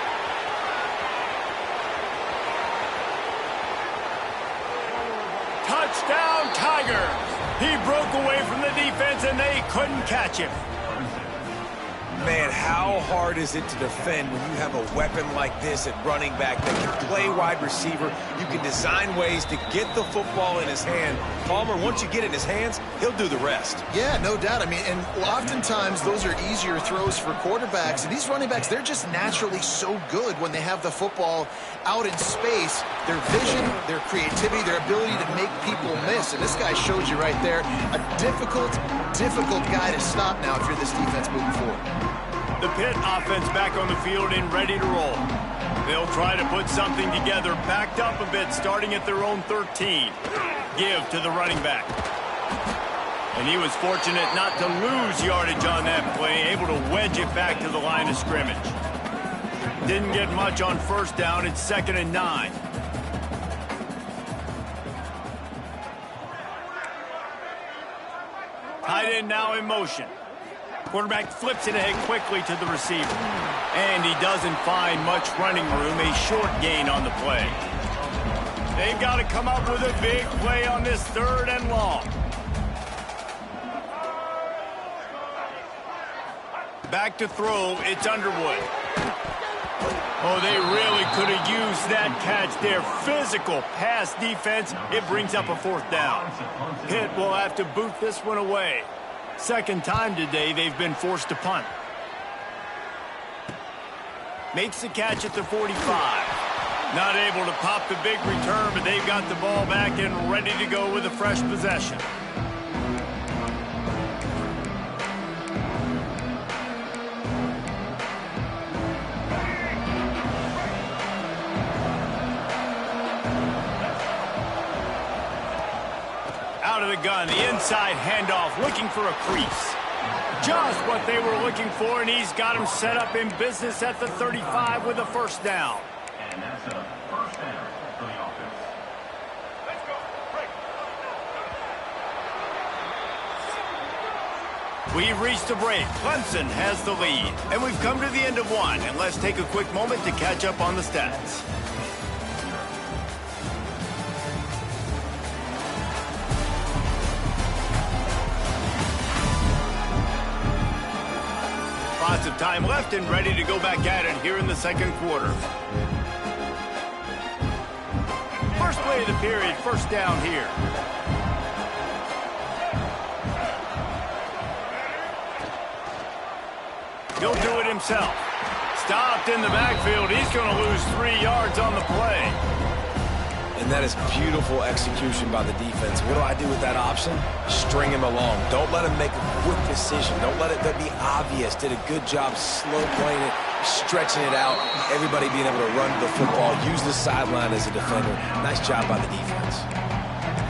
Touchdown, Tigers! He broke away from the defense, and they couldn't catch him. Man, how hard is it to defend when you have a weapon like this at running back that can play wide receiver? You can design ways to get the football in his hand. Palmer, once you get it in his hands, he'll do the rest. Yeah, no doubt. I mean, and oftentimes those are easier throws for quarterbacks. And these running backs, they're just naturally so good when they have the football out in space. Their vision, their creativity, their ability to make people miss. And this guy showed you right there, a difficult guy to stop now if you're this defense moving forward. The Pitt offense back on the field and ready to roll. They'll try to put something together, backed up a bit, starting at their own 13. Give to the running back. And he was fortunate not to lose yardage on that play, able to wedge it back to the line of scrimmage. Didn't get much on first down. It's 2nd and 9. Tight end now in motion. Quarterback flips it ahead quickly to the receiver. And he doesn't find much running room, a short gain on the play. They've got to come up with a big play on this 3rd and long. Back to throw, it's Underwood. Oh, they really could have used that catch there. Physical pass defense, it brings up a 4th down. Pitt will have to boot this one away. 2nd time today they've been forced to punt. Makes the catch at the 45. Not able to pop the big return, but they've got the ball back and ready to go with a fresh possession. Out of the gun, the inside handoff, looking for a crease. Just what they were looking for, and he's got him set up in business at the 35 with a 1st down. And that's a 1st down for the offense. Let's go. Break. We've reached a break. Clemson has the lead, and we've come to the end of one. And let's take a quick moment to catch up on the stats. Lots of time left and ready to go back at it here in the 2nd quarter. First play of the period, 1st down here. He'll do it himself. Stopped in the backfield. He's going to lose 3 yards on the play. And that is beautiful execution by the defense. What do I do with that option? String him along. Don't let him make a quick decision. Don't let it be obvious. Did a good job slow playing it, stretching it out. Everybody being able to run the football, use the sideline as a defender. Nice job by the defense.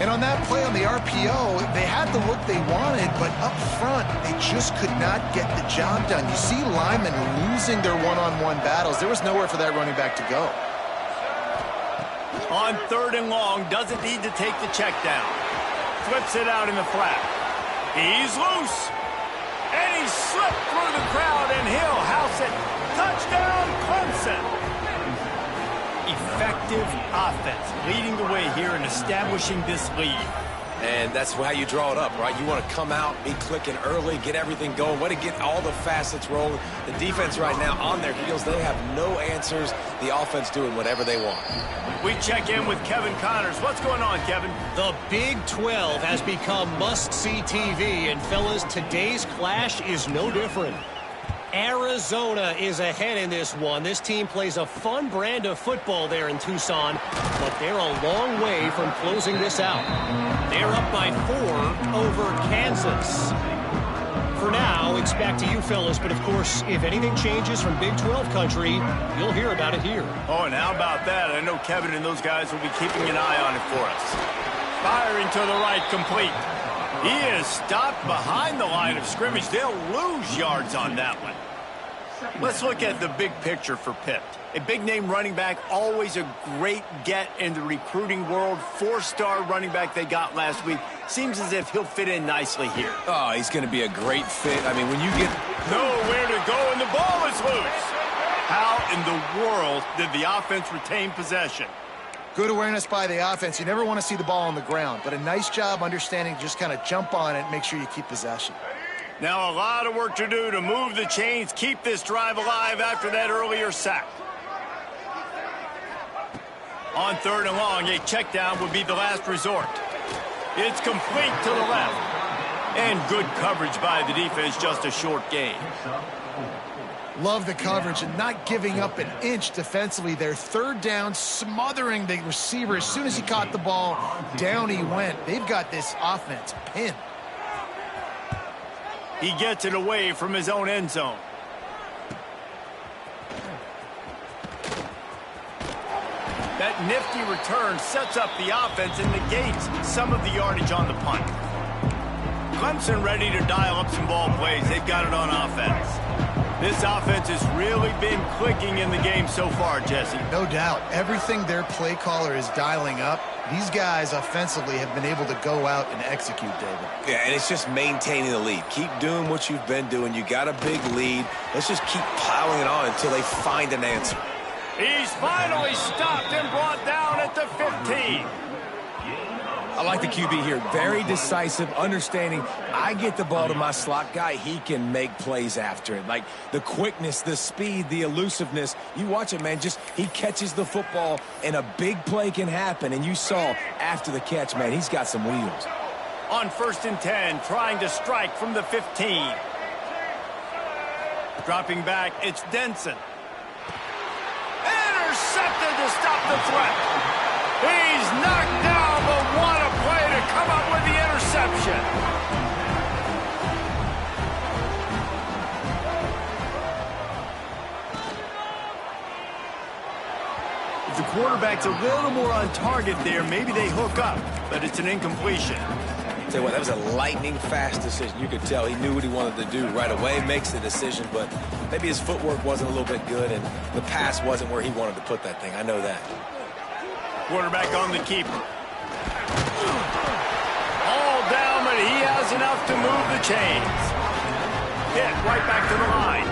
And on that play on the RPO, they had the look they wanted, but up front, they just could not get the job done. You see linemen losing their one-on-one battles. There was nowhere for that running back to go. On 3rd and long, doesn't need to take the check down. Flips it out in the flat. He's loose. And he slipped through the crowd, and he'll house it. Touchdown, Clemson. Effective offense, leading the way here and establishing this lead. And that's how you draw it up, right? You want to come out, be clicking early, get everything going, want to get all the facets rolling. The defense right now on their heels, they have no answers. The offense doing whatever they want. We check in with Kevin Connors. What's going on, Kevin? The Big 12 has become must-see TV, and fellas, today's clash is no different. Arizona is ahead in this one. This team plays a fun brand of football there in Tucson, but they're a long way from closing this out. They're up by 4 over Kansas. For now, it's back to you fellas, but of course, if anything changes from Big 12 country, you'll hear about it here. Oh, and how about that? I know Kevin and those guys will be keeping an eye on it for us. Firing to the right, complete. He is stopped behind the line of scrimmage. They'll lose yards on that one. Let's look at the big picture for Pitt. A big-name running back, always a great get in the recruiting world. 4-star running back they got last week. Seems as if he'll fit in nicely here. Oh, he's going to be a great fit. I mean, when you get... Nowhere to go, and the ball is loose. How in the world did the offense retain possession? Good awareness by the offense. You never want to see the ball on the ground, but a nice job understanding to just kind of jump on it and make sure you keep possession. Now a lot of work to do to move the chains, keep this drive alive after that earlier sack. On 3rd and long, a check down would be the last resort. It's complete to the left. And good coverage by the defense, just a short gain. Love the coverage and not giving up an inch defensively. Their 3rd down, smothering the receiver. As soon as he caught the ball, down he went. They've got this offense pinned. He gets it away from his own end zone. That nifty return sets up the offense and negates some of the yardage on the punt. Clemson ready to dial up some ball plays. They've got it on offense. This offense has really been clicking in the game so far, Jesse. No doubt. Everything their play caller is dialing up, these guys offensively have been able to go out and execute, David. Yeah, and it's just maintaining the lead. Keep doing what you've been doing. You got a big lead. Let's just keep piling it on until they find an answer. He's finally stopped and brought down at the 15. I like the QB here. Very decisive, understanding I get the ball to my slot guy, he can make plays after it. Like the quickness, the speed, the elusiveness. You watch it, man. Just he catches the football and a big play can happen. And you saw after the catch, man, he's got some wheels. On 1st and 10, trying to strike from the 15. Dropping back, it's Denson. Intercepted to stop the threat. He's knocked down, but what a play to come up with the interception. If the quarterback's a little more on target there, maybe they hook up, but it's an incompletion. Tell you what, that was a lightning-fast decision. You could tell he knew what he wanted to do right away, makes the decision, but maybe his footwork wasn't a little bit good, and the pass wasn't where he wanted to put that thing. I know that. Quarterback on the keeper. All down, but he has enough to move the chains. Hit right back to the line.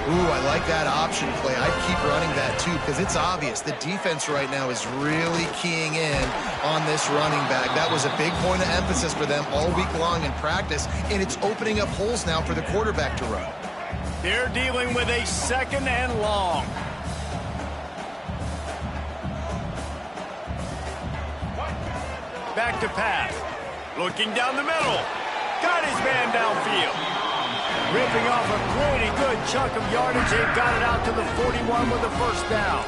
Ooh, I like that option play. I'd keep running that, too, because it's obvious. The defense right now is really keying in on this running back. That was a big point of emphasis for them all week long in practice, and it's opening up holes now for the quarterback to run. They're dealing with a 2nd and long. Back to pass. Looking down the middle. Got his man downfield. Ripping off a pretty good chunk of yardage. They've got it out to the 41 with a 1st down.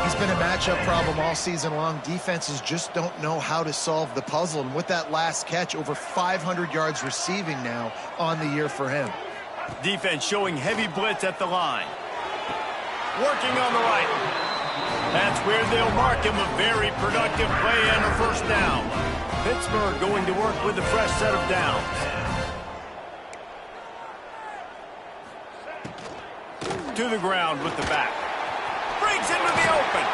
He's been a matchup problem all season long. Defenses just don't know how to solve the puzzle. And with that last catch, over 500 yards receiving now on the year for him. Defense showing heavy blitz at the line. Working on the right. That's where they'll mark him. A very productive play and a 1st down. Pittsburgh going to work with a fresh set of downs. To the ground with the back. Breaks into the open.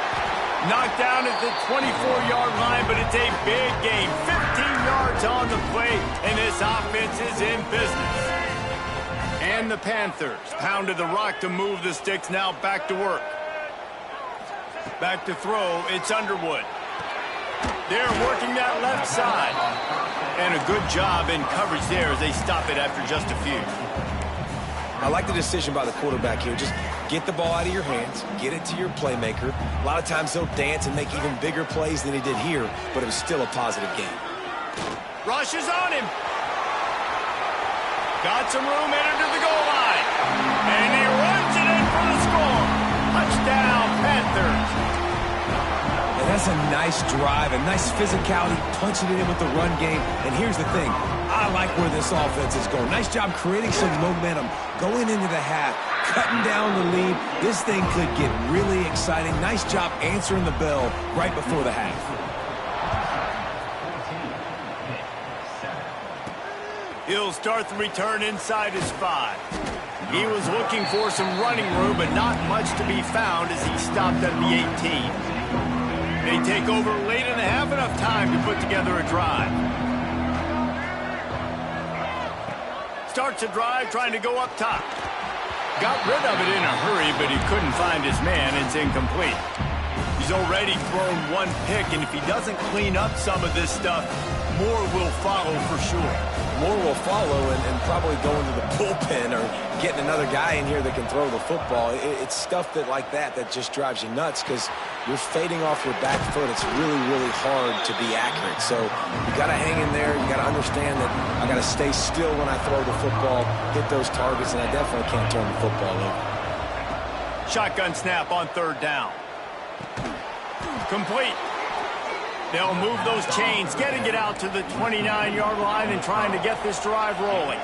Knocked down at the 24-yard line, but it's a big gain. 15 yards on the play, and this offense is in business. And the Panthers pounded the rock to move the sticks, now back to work. Back to throw, it's Underwood. They're working that left side. And a good job in coverage there as they stop it after just a few. I like the decision by the quarterback here. Just get the ball out of your hands, get it to your playmaker. A lot of times he'll dance and make even bigger plays than he did here, but it was still a positive game. Rush is on him. Got some room, entered to the goal line. 2/3. And that's a nice drive, a nice physicality, punching it in with the run game. And here's the thing. I like where this offense is going. Nice job creating some momentum going into the half, cutting down the lead. This thing could get really exciting. Nice job answering the bell right before the half. He'll start the return inside his 5. He was looking for some running room, but not much to be found as he stopped at the 18. They take over late in the half, enough time to put together a drive. Starts a drive trying to go up top. Got rid of it in a hurry, but he couldn't find his man. It's incomplete. He's already thrown one pick, and if he doesn't clean up some of this stuff, more will follow for sure. More will follow, and probably going to the bullpen or getting another guy in here that can throw the football. It's stuff like that just drives you nuts because you're fading off your back foot. It's really, really hard to be accurate. So you got to hang in there. You got to understand that I got to stay still when I throw the football, hit those targets, and I definitely can't turn the football over. Shotgun snap on 3rd down. Complete. They'll move those chains, getting it out to the 29-yard line and trying to get this drive rolling.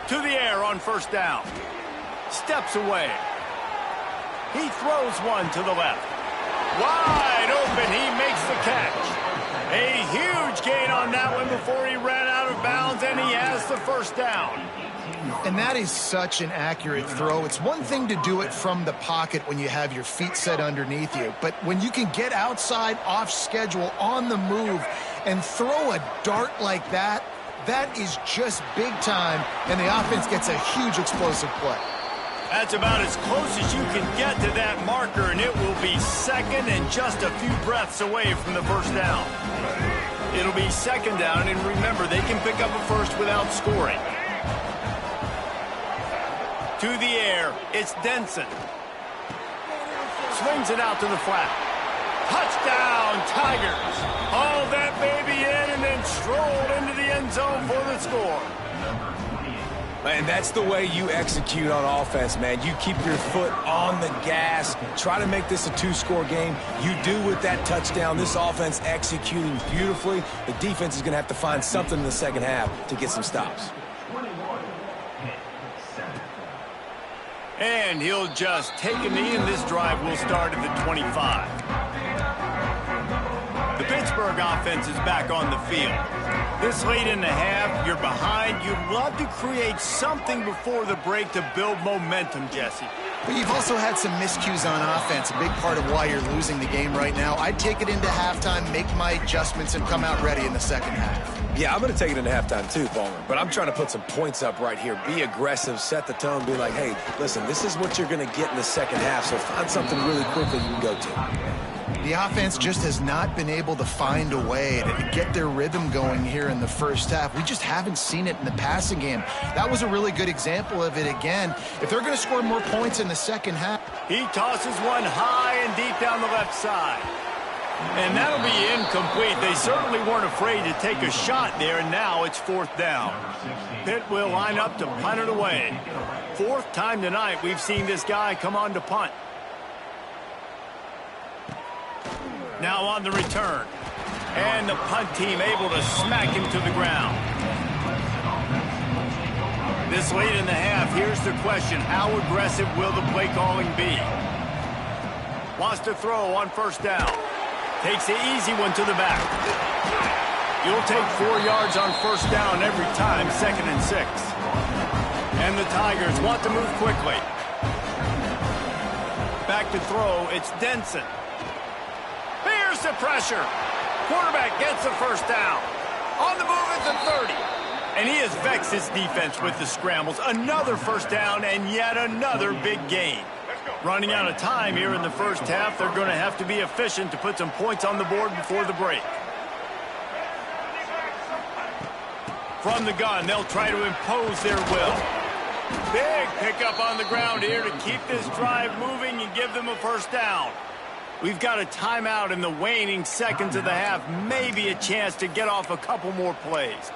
To the air on 1st down. Steps away. He throws one to the left. Wide open, he makes the catch. A huge gain on that one before he ran out of bounds, and he has the 1st down. And that is such an accurate throw. It's one thing to do it from the pocket when you have your feet set underneath you, but when you can get outside, off schedule, on the move, and throw a dart like that, that is just big time, and the offense gets a huge explosive play. That's about as close as you can get to that marker, and it will be 2nd and just a few breaths away from the 1st down. It'll be 2nd down, and remember, they can pick up a 1st without scoring. To the air, it's Denson. Swings it out to the flat. Touchdown, Tigers. Haul that baby in and then stroll into the end zone for the score. And that's the way you execute on offense, man. You keep your foot on the gas. Try to make this a 2-score game. You do with that touchdown. This offense executing beautifully. The defense is going to have to find something in the 2nd half to get some stops. And he'll just take a knee, and this drive will start at the 25. The Pittsburgh offense is back on the field. This late in the half, you're behind. You'd love to create something before the break to build momentum, Jesse. But you've also had some miscues on offense, a big part of why you're losing the game right now. I'd take it into halftime, make my adjustments, and come out ready in the 2nd half. Yeah, I'm going to take it into halftime too, Palmer. But I'm trying to put some points up right here. Be aggressive, set the tone, be like, hey, listen, this is what you're going to get in the 2nd half, so find something really quick that you can go to. The offense just has not been able to find a way to get their rhythm going here in the 1st half. We just haven't seen it in the passing game. That was a really good example of it again. If they're going to score more points in the 2nd half. He tosses one high and deep down the left side. And that'll be incomplete. They certainly weren't afraid to take a shot there, and now it's 4th down. Pitt will line up to punt it away. 4th time tonight we've seen this guy come on to punt. Now on the return. And the punt team able to smack him to the ground. This late in the half, here's the question. How aggressive will the play calling be? Wants to throw on 1st down. Takes the easy one to the back. You'll take 4 yards on 1st down every time, 2nd and 6. And the Tigers want to move quickly. Back to throw, it's Denson. Here's the pressure. Quarterback gets the 1st down. On the move at the 30. And he has vexed his defense with the scrambles. Another 1st down and yet another big gain. Running out of time here in the 1st half. They're going to have to be efficient to put some points on the board before the break. From the gun, they'll try to impose their will. Big pickup on the ground here to keep this drive moving and give them a 1st down. We've got a timeout in the waning seconds of the half. Maybe a chance to get off a couple more plays.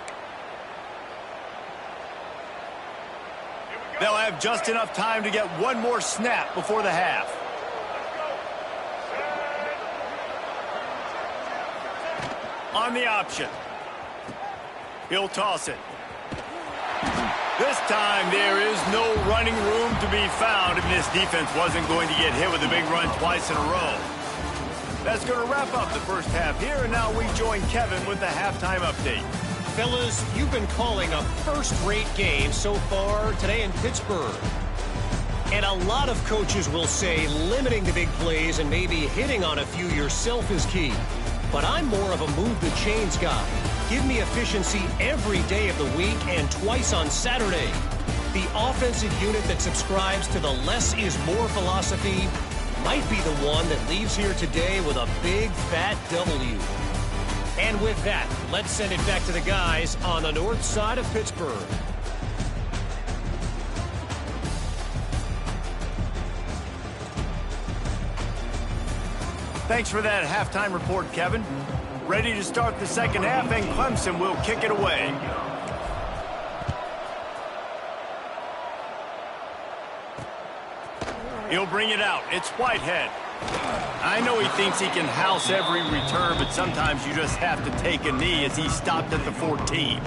They'll have just enough time to get one more snap before the half. On the option. He'll toss it. This time there is no running room to be found if this defense wasn't going to get hit with a big run twice in a row. That's going to wrap up the first half here, and now we join Kevin with the halftime update. Fellas, you've been calling a first-rate game so far today in Pittsburgh. And a lot of coaches will say limiting the big plays and maybe hitting on a few yourself is key. But I'm more of a move the chains guy. Give me efficiency every day of the week and twice on Saturday. The offensive unit that subscribes to the less is more philosophy might be the one that leaves here today with a big fat W. And with that, let's send it back to the guys on the north side of Pittsburgh. Thanks for that halftime report, Kevin. Ready to start the second half, and Clemson will kick it away. He'll bring it out. It's Whitehead. I know he thinks he can house every return, but sometimes you just have to take a knee as he stopped at the 14.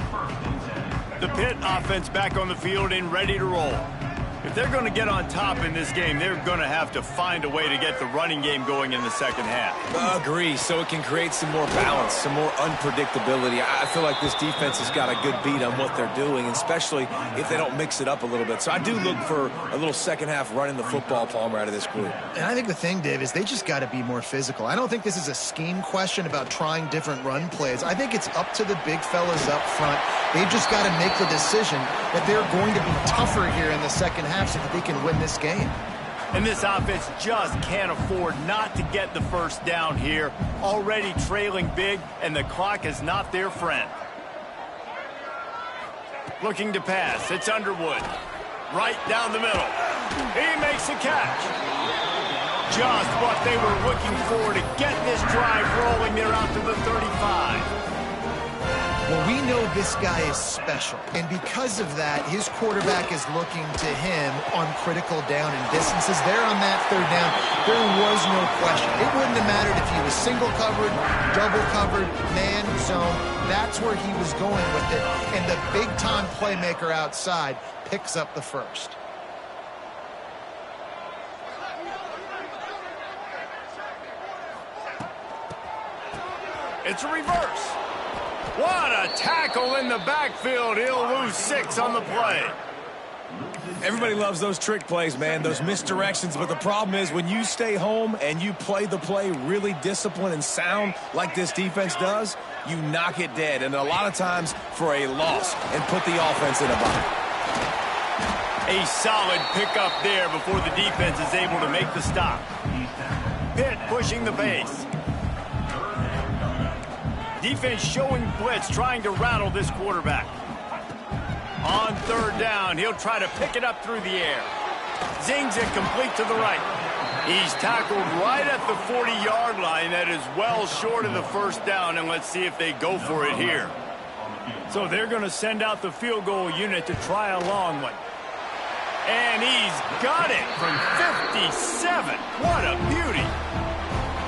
The Pitt offense back on the field and ready to roll. If they're going to get on top in this game, they're going to have to find a way to get the running game going in the second half. Agree, so it can create some more balance, some more unpredictability. I feel like this defense has got a good beat on what they're doing, especially if they don't mix it up a little bit. So I do look for a little second half running the football, Palmer, out of this group. And I think the thing, Dave, is they just got to be more physical. I don't think this is a scheme question about trying different run plays. I think it's up to the big fellas up front. They've just got to make the decision that they're going to be tougher here in the second half so that they can win this game. And this offense just can't afford not to get the first down here. Already trailing big, and the clock is not their friend. Looking to pass. It's Underwood. Right down the middle. He makes the catch. Just what they were looking for to get this drive rolling. They're out to the 35. Well, we know this guy is special, and because of that, his quarterback is looking to him on critical down and distances. There on that third down, there was no question. It wouldn't have mattered if he was single covered, double covered, man, zone. That's where he was going with it, and the big-time playmaker outside picks up the first. It's a reverse. What a tackle in the backfield. He'll lose 6 on the play. Everybody loves those trick plays, man, those misdirections. But the problem is when you stay home and you play the play really disciplined and sound like this defense does, you knock it dead. And a lot of times for a loss and put the offense in a bind. A solid pickup there before the defense is able to make the stop. Pitt pushing the pace. Defense showing blitz, trying to rattle this quarterback. On third down, he'll try to pick it up through the air. Zings it complete to the right. He's tackled right at the 40-yard line. That is well short of the first down, and let's see if they go for it here. So they're going to send out the field goal unit to try a long one. And he's got it from 57. What a beauty.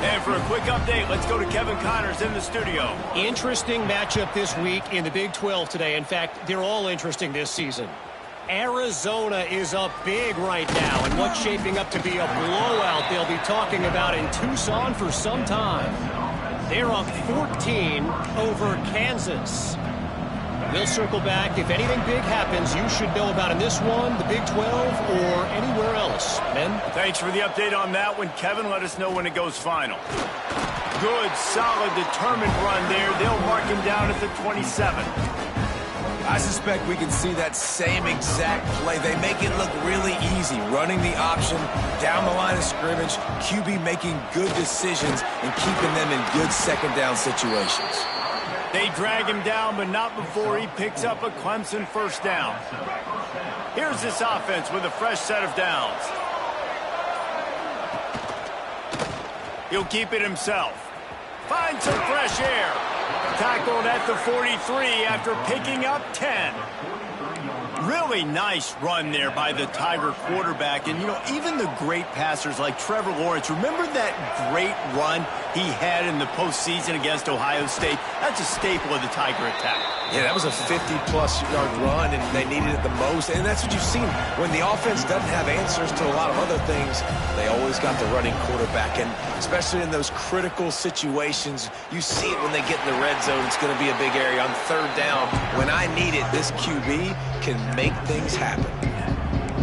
And for a quick update, let's go to Kevin Connors in the studio. Interesting matchup this week in the Big 12 today. In fact, they're all interesting this season. Arizona is up big right now, and what's shaping up to be a blowout they'll be talking about in Tucson for some time. They're up 14 over Kansas. We'll circle back. If anything big happens, you should know about in this one, the Big 12, or anywhere else. Men? Thanks for the update on that one, Kevin. Let us know when it goes final. Good, solid, determined run there. They'll mark him down at the 27. I suspect we can see that same exact play. They make it look really easy, running the option down the line of scrimmage, QB making good decisions and keeping them in good second down situations. They drag him down, but not before he picks up a Clemson first down. Here's this offense with a fresh set of downs. He'll keep it himself. Finds some fresh air. Tackled at the 43 after picking up 10. Really nice run there by the Tiger quarterback. And, you know, even the great passers like Trevor Lawrence, remember that great run he had in the postseason against Ohio State? That's a staple of the Tiger attack. Yeah, that was a 50-plus yard run, and they needed it the most. And that's what you've seen. When the offense doesn't have answers to a lot of other things, they always got the running quarterback. And especially in those critical situations, you see it when they get in the red zone. It's going to be a big area on third down. When I need it, this QB can make things happen.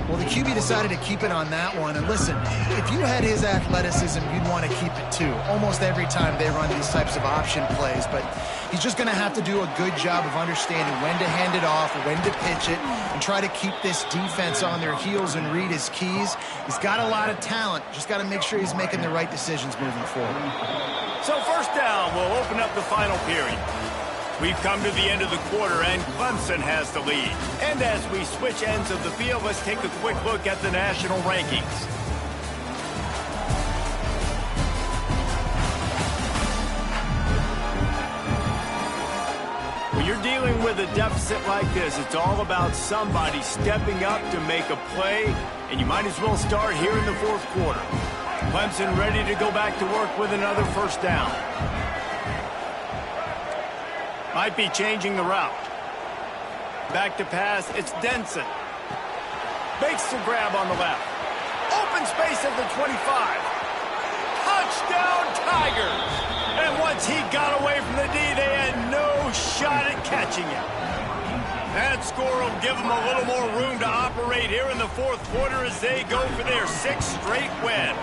Well, the QB decided to keep it on that one. And listen, if you had his athleticism, you'd want to keep it too. Almost every time they run these types of option plays. But he's just going to have to do a good job of understanding when to hand it off, when to pitch it, and try to keep this defense on their heels and read his keys. He's got a lot of talent. Just got to make sure he's making the right decisions moving forward. So first down, we'll open up the final period. We've come to the end of the quarter, and Clemson has the lead. And as we switch ends of the field, let's take a quick look at the national rankings. When you're dealing with a deficit like this, it's all about somebody stepping up to make a play, and you might as well start here in the fourth quarter. Clemson ready to go back to work with another first down. Might be changing the route. Back to pass, it's Denson. Makes the grab on the left. Open space at the 25. Touchdown, Tigers! And once he got away from the D, they had no shot at catching him. That score will give them a little more room to operate here in the fourth quarter as they go for their sixth straight win.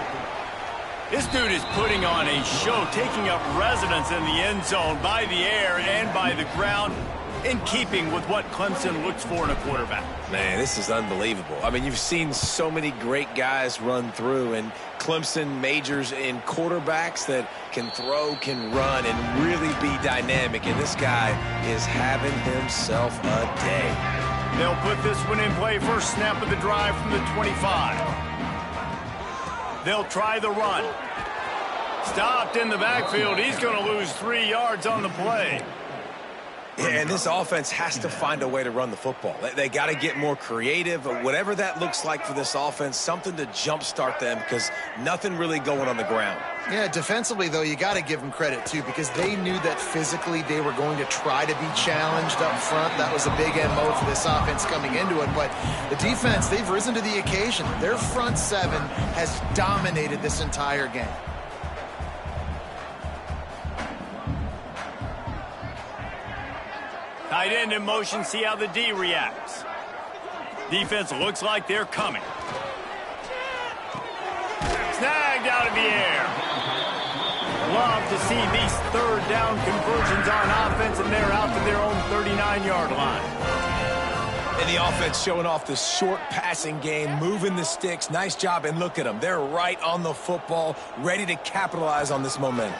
This dude is putting on a show, taking up residence in the end zone by the air and by the ground, in keeping with what Clemson looks for in a quarterback. Man, this is unbelievable. I mean, you've seen so many great guys run through, and Clemson majors in quarterbacks that can throw, can run, and really be dynamic. And this guy is having himself a day. They'll put this one in play. First snap of the drive from the 25. They'll try the run. Stopped in the backfield. He's going to lose 3 yards on the play. Yeah, and this offense has to find a way to run the football. They got to get more creative, whatever that looks like for this offense, something to jumpstart them because nothing really going on the ground. Yeah, defensively, though, you got to give them credit, too, because they knew that physically they were going to try to be challenged up front. That was a big MO for this offense coming into it. But the defense, they've risen to the occasion. Their front seven has dominated this entire game. Tight end in motion, see how the D reacts. Defense looks like they're coming. Snagged out of the air. Love to see these third down conversions on offense, and they're out to their own 39-yard line. And the offense showing off the short passing game, moving the sticks. Nice job, and look at them. They're right on the football, ready to capitalize on this momentum.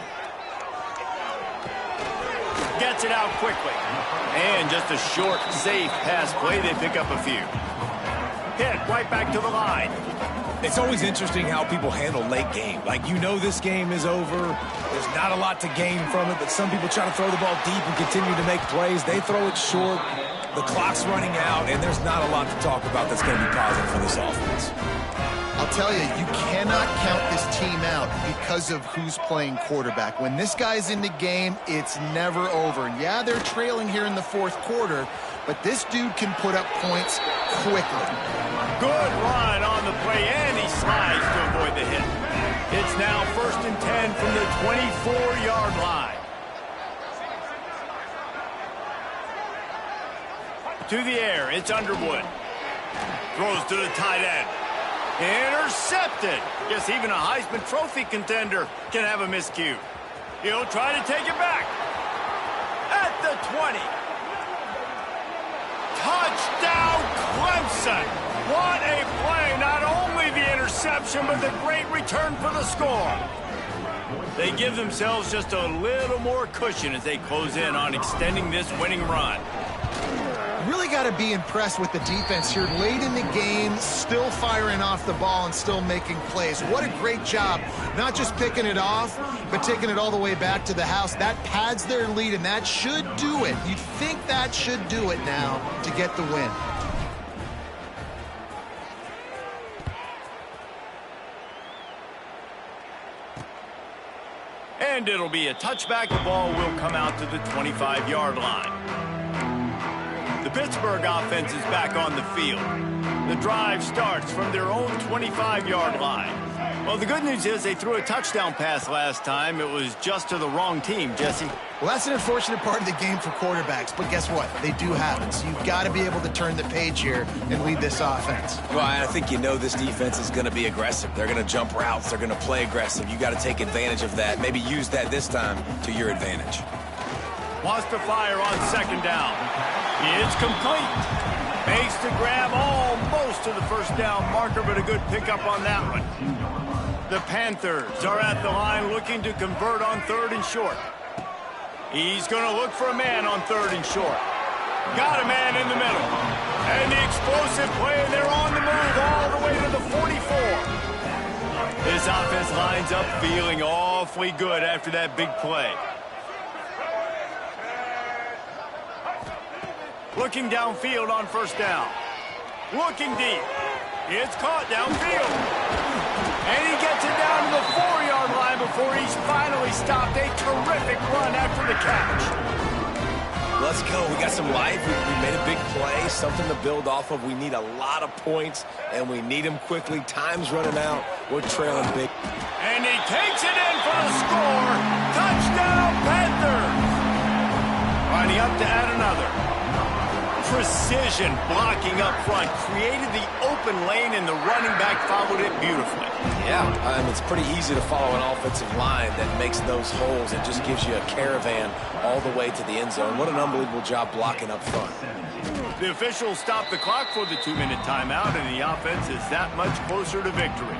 Gets it out quickly. And just a short, safe pass play. They pick up a few. Hit right back to the line. It's always interesting how people handle late game. Like, you know this game is over. There's not a lot to gain from it, but some people try to throw the ball deep and continue to make plays. They throw it short. The clock's running out, and there's not a lot to talk about that's going to be positive for this offense. I'll tell you, you cannot count this team out because of who's playing quarterback. When this guy's in the game, it's never over. And yeah, they're trailing here in the fourth quarter, but this dude can put up points quickly. Good run on the play, and he slides to avoid the hit. It's now 1st and 10 from the 24-yard line. To the air, it's Underwood. Throws to the tight end. Intercepted. Guess even a Heisman Trophy contender can have a miscue. He'll try to take it back. At the 20. Touchdown, Clemson. What a play. Not only the interception, but the great return for the score. They give themselves just a little more cushion as they close in on extending this winning run. Really got to be impressed with the defense here late in the game, still firing off the ball and still making plays. What a great job, not just picking it off, but taking it all the way back to the house. That pads their lead, and that should do it. You'd think that should do it now to get the win. And it'll be a touchback. The ball will come out to the 25-yard line. The Pittsburgh offense is back on the field. The drive starts from their own 25-yard line. Well, the good news is they threw a touchdown pass last time. It was just to the wrong team, Jesse. Well, that's an unfortunate part of the game for quarterbacks, but guess what? They do have it, so you've got to be able to turn the page here and lead this offense. Well, I think you know this defense is going to be aggressive. They're going to jump routes. They're going to play aggressive. You got to take advantage of that. Maybe use that this time to your advantage. Wants to fire on second down. It's complete. Makes the grab almost to the first down marker, but a good pickup on that one. The Panthers are at the line looking to convert on 3rd and short. He's going to look for a man on 3rd and short. Got a man in the middle. And the explosive play, and they're on the move all the way to the 44. This offense lines up feeling awfully good after that big play. Looking downfield on first down. Looking deep. It's caught downfield. And he gets it down to the 4-yard line before he's finally stopped. A terrific run after the catch. Let's go. We got some life. We made a big play, something to build off of. We need a lot of points, and we need them quickly. Time's running out. We're trailing big. And he takes it in for the score. Touchdown, Panthers. Lining up to add another. Precision blocking up front. Created the open lane, and the running back followed it beautifully. Yeah, it's pretty easy to follow an offensive line that makes those holes and just gives you a caravan all the way to the end zone. What an unbelievable job blocking up front. The officials stop the clock for the 2-minute timeout, and the offense is that much closer to victory.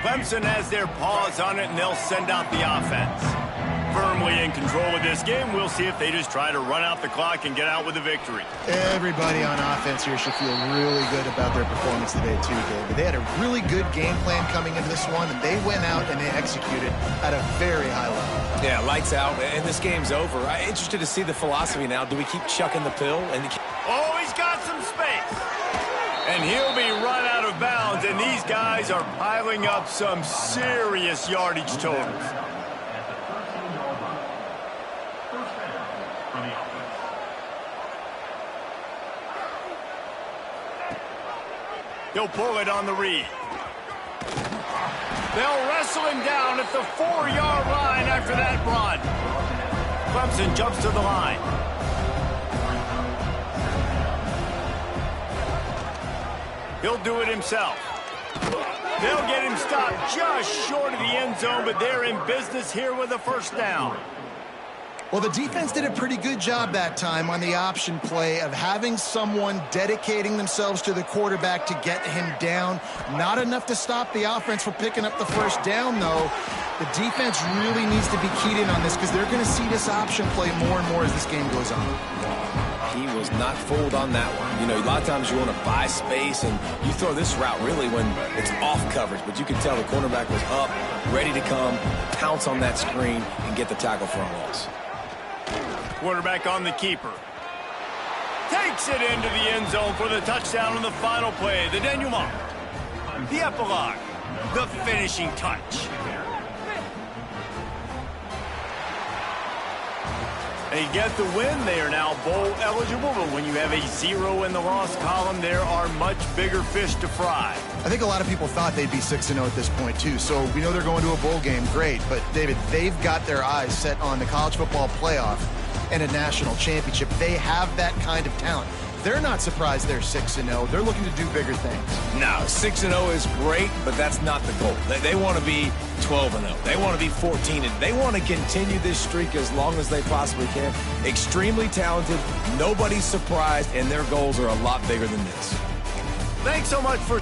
Clemson has their paws on it, and they'll send out the offense. Firmly in control of this game. We'll see if they just try to run out the clock and get out with a victory. Everybody on offense here should feel really good about their performance today too, David. They had a really good game plan coming into this one, and they went out and they executed at a very high level. Yeah, lights out, and this game's over. I'm interested to see the philosophy now. Do we keep chucking the pill? Oh, he's got some space. And he'll be run out of bounds, and these guys are piling up some serious yardage totals. He'll pull it on the read. They'll wrestle him down at the 4-yard line after that run. Clemson jumps to the line. He'll do it himself. They'll get him stopped just short of the end zone, but they're in business here with a first down. Well, the defense did a pretty good job that time on the option play of having someone dedicating themselves to the quarterback to get him down. Not enough to stop the offense from picking up the first down, though. The defense really needs to be keyed in on this because they're going to see this option play more and more as this game goes on. He was not fooled on that one. You know, a lot of times you want to buy space, and you throw this route really when it's off coverage. But you can tell the cornerback was up, ready to come, pounce on that screen, and get the tackle for a loss. Quarterback on the keeper. Takes it into the end zone for the touchdown on the final play. The denouement. The epilogue. The finishing touch. They get the win. They are now bowl eligible, but when you have a 0 in the loss column, there are much bigger fish to fry. I think a lot of people thought they'd be 6-0 at this point, too. So we know they're going to a bowl game. Great. But, David, they've got their eyes set on the college football playoff and a national championship. They have that kind of talent. They're not surprised they're 6-0. They're looking to do bigger things. No, 6-0 is great, but that's not the goal. They want to be 12-0. They want to be 14-0. They want to continue this streak as long as they possibly can. Extremely talented. Nobody's surprised, and their goals are a lot bigger than this. Thanks so much for